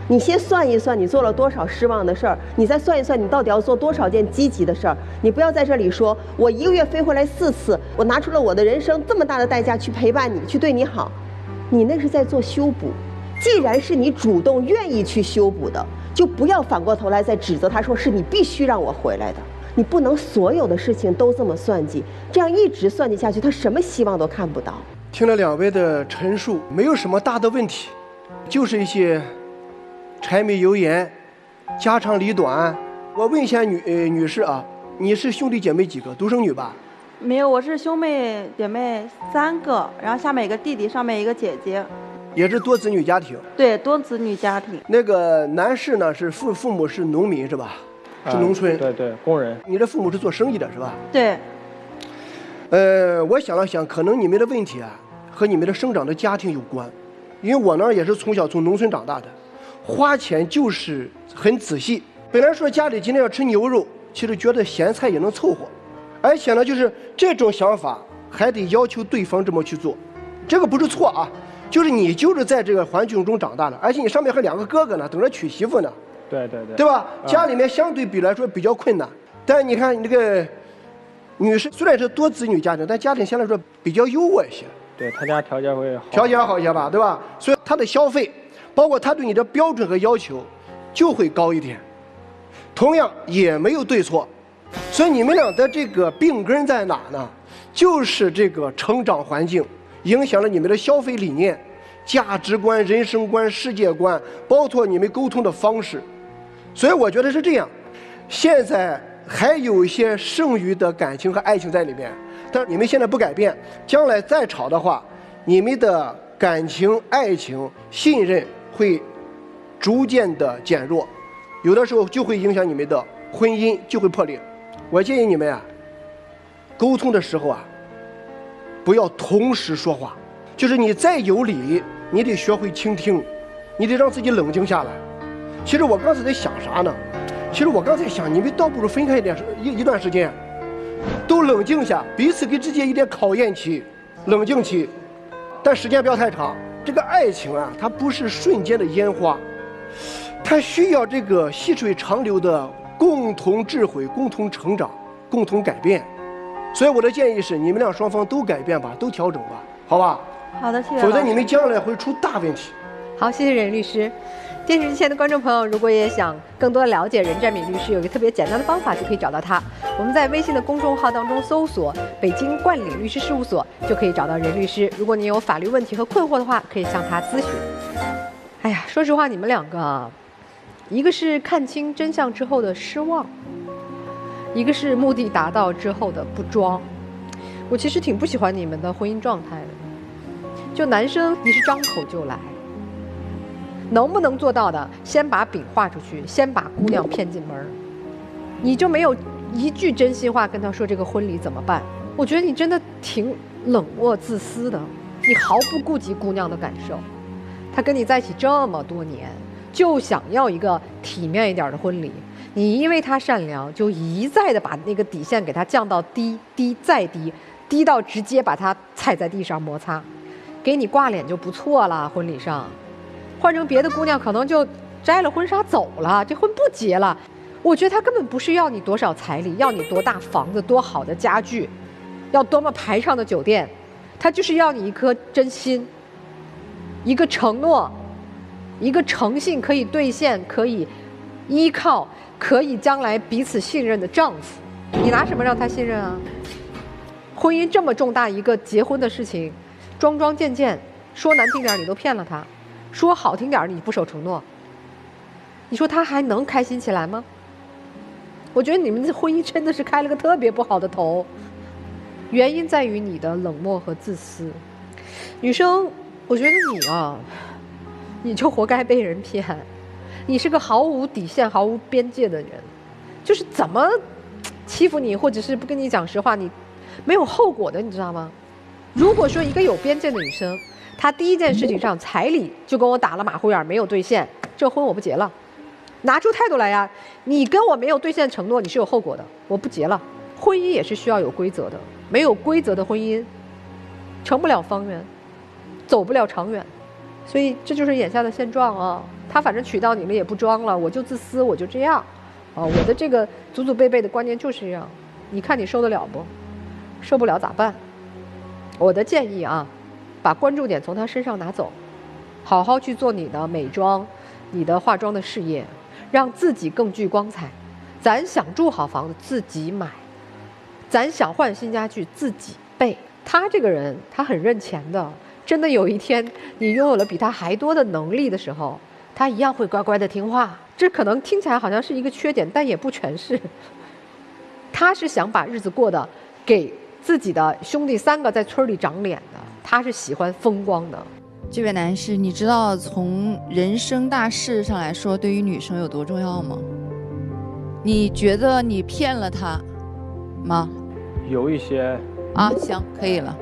你先算一算你做了多少失望的事儿，你再算一算你到底要做多少件积极的事儿。你不要在这里说我1个月飞回来4次，我拿出了我的人生这么大的代价去陪伴你，去对你好，你那是在做修补。既然是你主动愿意去修补的，就不要反过头来再指责他，说是你必须让我回来的。你不能所有的事情都这么算计，这样一直算计下去，他什么希望都看不到。听了2位的陈述，没有什么大的问题，就是一些柴米油盐、家长里短。我问一下女士啊，你是兄弟姐妹几个？独生女吧？没有，我是兄妹姐妹3个，然后下面一个弟弟，上面一个姐姐。也是多子女家庭。对，多子女家庭。那个男士呢是父母是农民是吧？是农村。对对，工人。你的父母是做生意的是吧？对。我想了想，可能你们的问题啊和你们的生长的家庭有关，因为我呢也是从小从农村长大的，花钱就是很仔细。本来说家里今天要吃牛肉，其实觉得咸菜也能凑合，而且呢就是这种想法还得要求对方这么去做，这个不是错啊，就是你就是在这个环境中长大的，而且你上面还2个哥哥呢，等着娶媳妇呢。对对对。对吧？家里面相对比来说比较困难，但你看你这个女士虽然是多子女家庭，但家庭相对来说比较优渥一些。对，她家条件会好。条件好一些吧，对吧？所以她的消费，包括她对你的标准和要求，就会高一点。同样也没有对错，所以你们俩的这个病根在哪呢？就是这个成长环境影响了你们的消费理念、价值观、人生观、世界观，包括你们沟通的方式。所以我觉得是这样。现在还有一些剩余的感情和爱情在里面，但你们现在不改变，将来再吵的话，你们的感情、爱情、信任会逐渐的减弱，有的时候就会影响你们的婚姻，就会破裂。我建议你们啊，沟通的时候啊，不要同时说话，就是你再有理，你得学会倾听，你得让自己冷静下来。其实我刚才在想啥呢？其实我刚才想，你们倒不如分开一段时间，都冷静下，彼此给自己一点考验期、冷静期，但时间不要太长。这个爱情啊，它不是瞬间的烟花，它需要这个细水长流的共同智慧、共同成长、共同改变。所以我的建议是，你们俩双方都改变吧，都调整吧，好吧？好的，谢谢。否则你们将来会出大问题。好，谢谢任律师。电视机前的观众朋友，如果也想更多的了解任占敏律师，有一个特别简单的方法就可以找到他。我们在微信的公众号当中搜索“北京冠领律师事务所”，就可以找到任律师。如果你有法律问题和困惑的话，可以向他咨询。哎呀，说实话，你们2个，一个是看清真相之后的失望，一个是目的达到之后的不装。我其实挺不喜欢你们的婚姻状态的。就男生，你是张口就来。能不能做到的，先把饼画出去，先把姑娘骗进门，你就没有一句真心话跟她说这个婚礼怎么办？我觉得你真的挺冷漠自私的，你毫不顾及姑娘的感受。她跟你在一起这么多年，就想要一个体面一点的婚礼，你因为她善良，就一再的把那个底线给她降到低再低，低到直接把她踩在地上摩擦，给你挂脸就不错了，婚礼上。换成别的姑娘，可能就摘了婚纱走了，这婚不结了。我觉得他根本不是要你多少彩礼，要你多大房子、多好的家具，要多么排场的酒店，他就是要你一颗真心，一个承诺，一个诚信可以兑现、可以依靠、可以将来彼此信任的丈夫。你拿什么让他信任啊？婚姻这么重大一个结婚的事情，桩桩件件，说难听点你都骗了他。说好听点，你不守承诺，你说他还能开心起来吗？我觉得你们的婚姻真的是开了个特别不好的头，原因在于你的冷漠和自私。女生，我觉得你啊，你就活该被人骗，你是个毫无底线、毫无边界的人，就是怎么欺负你，或者是不跟你讲实话，你没有后果的，你知道吗？如果说一个有边界的女生，她第一件事情上彩礼就跟我打了马虎眼，没有兑现，这婚我不结了。拿出态度来呀！你跟我没有兑现承诺，你是有后果的，我不结了。婚姻也是需要有规则的，没有规则的婚姻成不了方圆，走不了长远。所以这就是眼下的现状啊！他反正娶到你了也不装了，我就自私，我就这样啊！我的这个祖祖辈辈的观念就是这样，你看你受得了不？受不了咋办？我的建议啊，把关注点从他身上拿走，好好去做你的美妆、你的化妆的事业，让自己更具光彩。咱想住好房子自己买，咱想换新家具自己备。他这个人他很认钱的，真的有一天你拥有了比他还多的能力的时候，他一样会乖乖的听话。这可能听起来好像是一个缺点，但也不全是。他是想把日子过得给自己的兄弟3个在村里长脸的，他是喜欢风光的。这位男士，你知道从人生大事上来说，对于女生有多重要吗？你觉得你骗了他吗？有一些啊，行，可以了。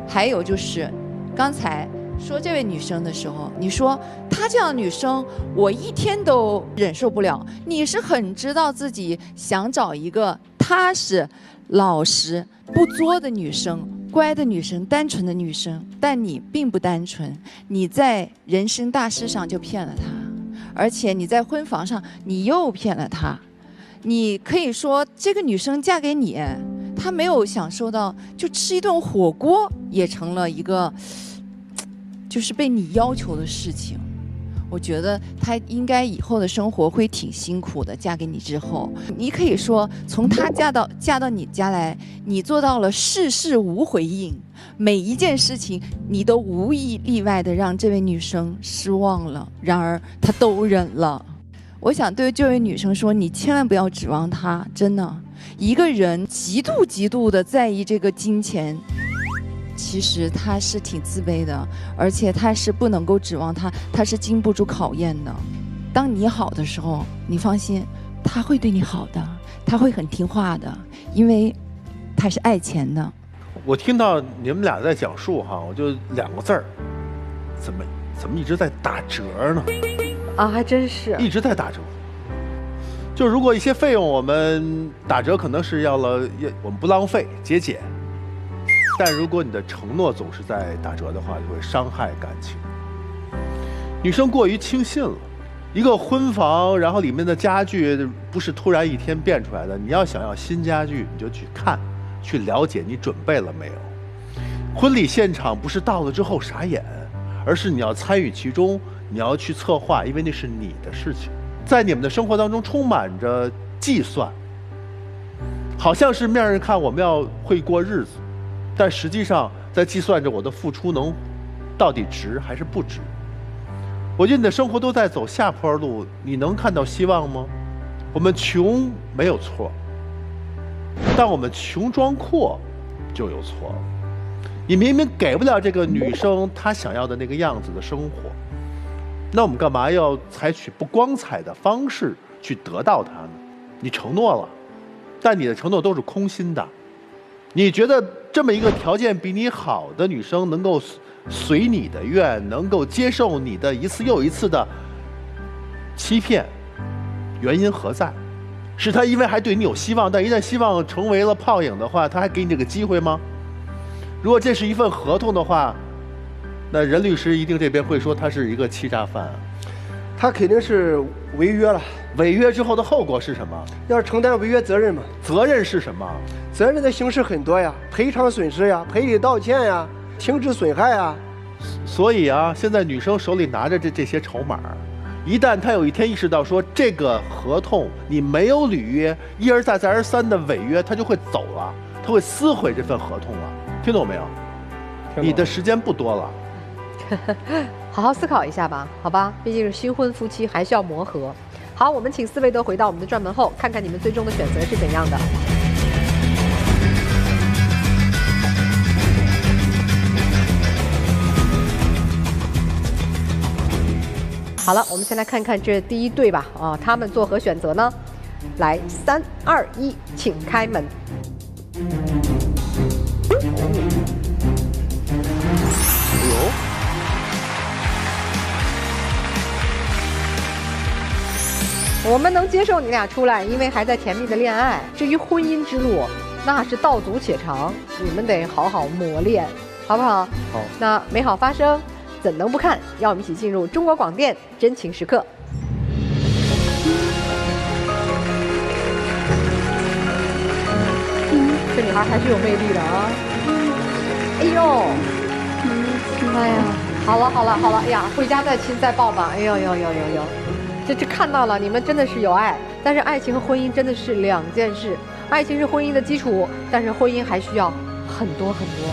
还有就是，刚才说这位女生的时候，你说她这样的女生，我一天都忍受不了。你是很知道自己想找一个踏实、老实、不作的女生。乖的女生，单纯的女生，但你并不单纯，你在人生大事上就骗了她，而且你在婚房上你又骗了她。你可以说这个女生嫁给你，她没有享受到，就吃一顿火锅也成了一个，就是被你要求的事情。我觉得她应该以后的生活会挺辛苦的。嫁给你之后，你可以说从她嫁到你家来，你做到了事事无回应，每一件事情你都无一例外的让这位女生失望了。然而她都忍了。我想对这位女生说，你千万不要指望她，真的，一个人极度的在意这个金钱。其实他是挺自卑的，而且他是不能够指望他是经不住考验的。当你好的时候，你放心，他会对你好的，他会很听话的，因为他是爱钱的。我听到你们俩在讲述哈，我就2个字儿，怎么一直在打折呢？啊，还真是一直在打折。就如果一些费用我们打折，可能是我们不浪费节俭。但如果你的承诺总是在打折的话，就会伤害感情。女生过于轻信了，一个婚房，然后里面的家具不是突然一天变出来的。你要想要新家具，你就去看，去了解你准备了没有。婚礼现场不是到了之后傻眼，而是你要参与其中，你要去策划，因为那是你的事情。在你们的生活当中充满着计算，好像是面上看我们要会过日子。但实际上，在计算着我的付出到底值还是不值。我觉得你的生活都在走下坡路，你能看到希望吗？我们穷没有错，但我们穷装阔就有错了。你明明给不了这个女生她想要的那个样子的生活，那我们干嘛要采取不光彩的方式去得到它呢？你承诺了，但你的承诺都是空心的。你觉得这么一个条件比你好的女生能够随你的愿，能够接受你的一次又一次的欺骗，原因何在？是她因为还对你有希望，但一旦希望成为了泡影的话，她还给你这个机会吗？如果这是一份合同的话，那任律师一定这边会说他是一个欺诈犯啊。他肯定是违约了。违约之后的后果是什么？要承担违约责任嘛。责任是什么？责任的形式很多呀，赔偿损失呀，赔礼道歉呀，停止损害呀。所以啊，现在女生手里拿着这些筹码，一旦她有一天意识到说这个合同你没有履约，一而再再而三的违约，她就会走了，她会撕毁这份合同了。听懂没有？你的时间不多了。好好思考一下吧，好吧，毕竟是新婚夫妻，还需要磨合。好，我们请斯维德回到我们的转门后，看看你们最终的选择是怎样的。好了，我们先来看看这第一对吧，啊，他们作何选择呢？来，3、2、1，请开门。我们能接受你俩出来，因为还在甜蜜的恋爱。至于婚姻之路，那是道阻且长，你们得好好磨练，好不好？好。那美好发生，怎能不看？让我们一起进入中国广电真情时刻。这女孩还是有魅力的啊！哎呦，哎呀，好了，哎呀，回家再亲再抱吧！哎呦，这看到了，你们真的是有爱，但是爱情和婚姻真的是2件事。爱情是婚姻的基础，但是婚姻还需要很多很多。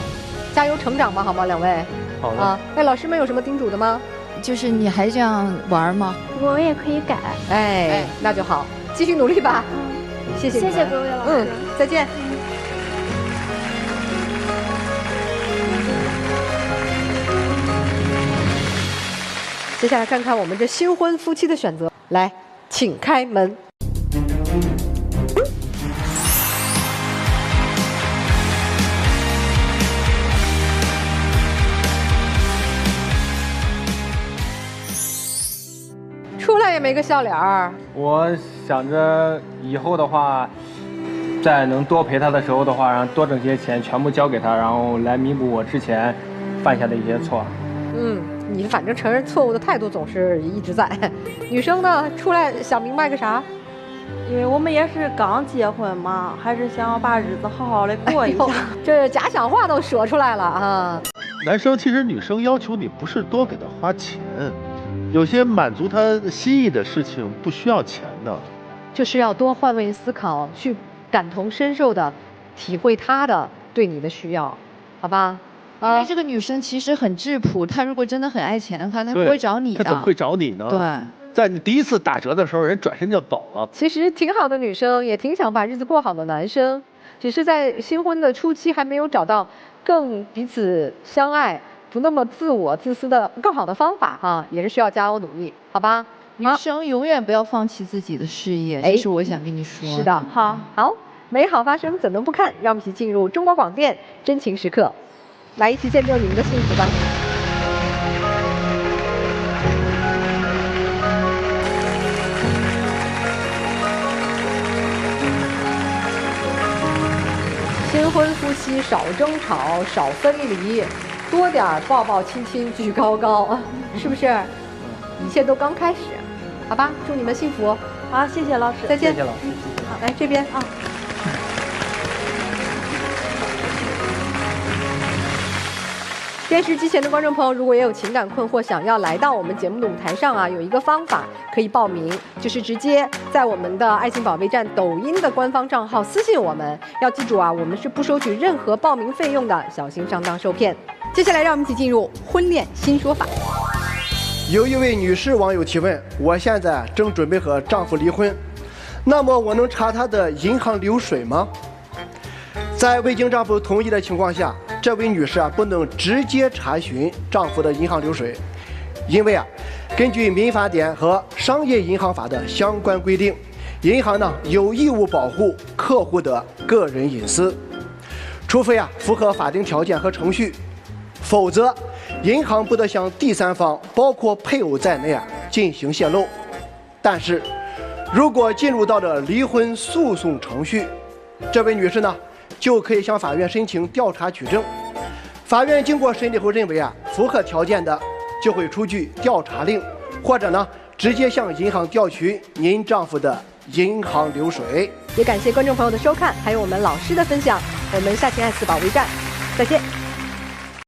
加油成长吧，好吗，两位？好的。啊，哎，老师们有什么叮嘱的吗？就是你还这样玩吗？我也可以改。哎，那就好，继续努力吧。谢谢你们，谢谢各位老师。再见。接下来看看我们这新婚夫妻的选择，来，请开门。出来也没个笑脸儿。我想着以后的话，在能多陪他的时候的话，然后多挣些钱，全部交给他，然后来弥补我之前犯下的一些错。你反正承认错误的态度总是一直在。女生呢，出来想明白个啥？因为我们也是刚结婚嘛，还是想要把日子好好的过一下。这假想话都说出来了啊！男生其实女生要求你不是多给他花钱，有些满足他心意的事情不需要钱的，就是要多换位思考，去感同身受的体会他的对你的需要，好吧？因为这个女生其实很质朴，她如果真的很爱钱的话，她不会找你的。她怎么会找你呢？对，在你第一次打折的时候，人转身就走了。其实挺好的女生，也挺想把日子过好的男生，只是在新婚的初期还没有找到更彼此相爱、不那么自我自私的更好的方法哈，也是需要加油努力，好吧？女生永远不要放弃自己的事业，这是我想跟你说。是的，好，美好发生怎能不看？让我们一起进入中国广电真情时刻。来，一起见证你们的幸福吧！新婚夫妻少争吵，少分离，多点抱抱亲亲举高高，是不是？一切都刚开始，好吧？祝你们幸福！好，谢谢老师，再见。谢谢老师。好，来这边啊。电视机前的观众朋友，如果也有情感困惑，想要来到我们节目的舞台上啊，有一个方法可以报名，就是直接在我们的爱情保卫战抖音的官方账号私信我们。要记住啊，我们是不收取任何报名费用的，小心上当受骗。接下来让我们一起进入婚恋新说法。有一位女士网友提问：我现在正准备和丈夫离婚，那么我能查他的银行流水吗？在未经丈夫同意的情况下，这位女士不能直接查询丈夫的银行流水，因为根据民法典和商业银行法的相关规定，银行有义务保护客户的个人隐私，除非符合法定条件和程序，否则银行不得向第三方，包括配偶在内进行泄露。但是，如果进入到了离婚诉讼程序，这位女士就可以向法院申请调查取证，法院经过审理后认为符合条件的，就会出具调查令，或者直接向银行调取您丈夫的银行流水。也感谢观众朋友的收看，还有我们老师的分享。我们下期爱思保卫战再见。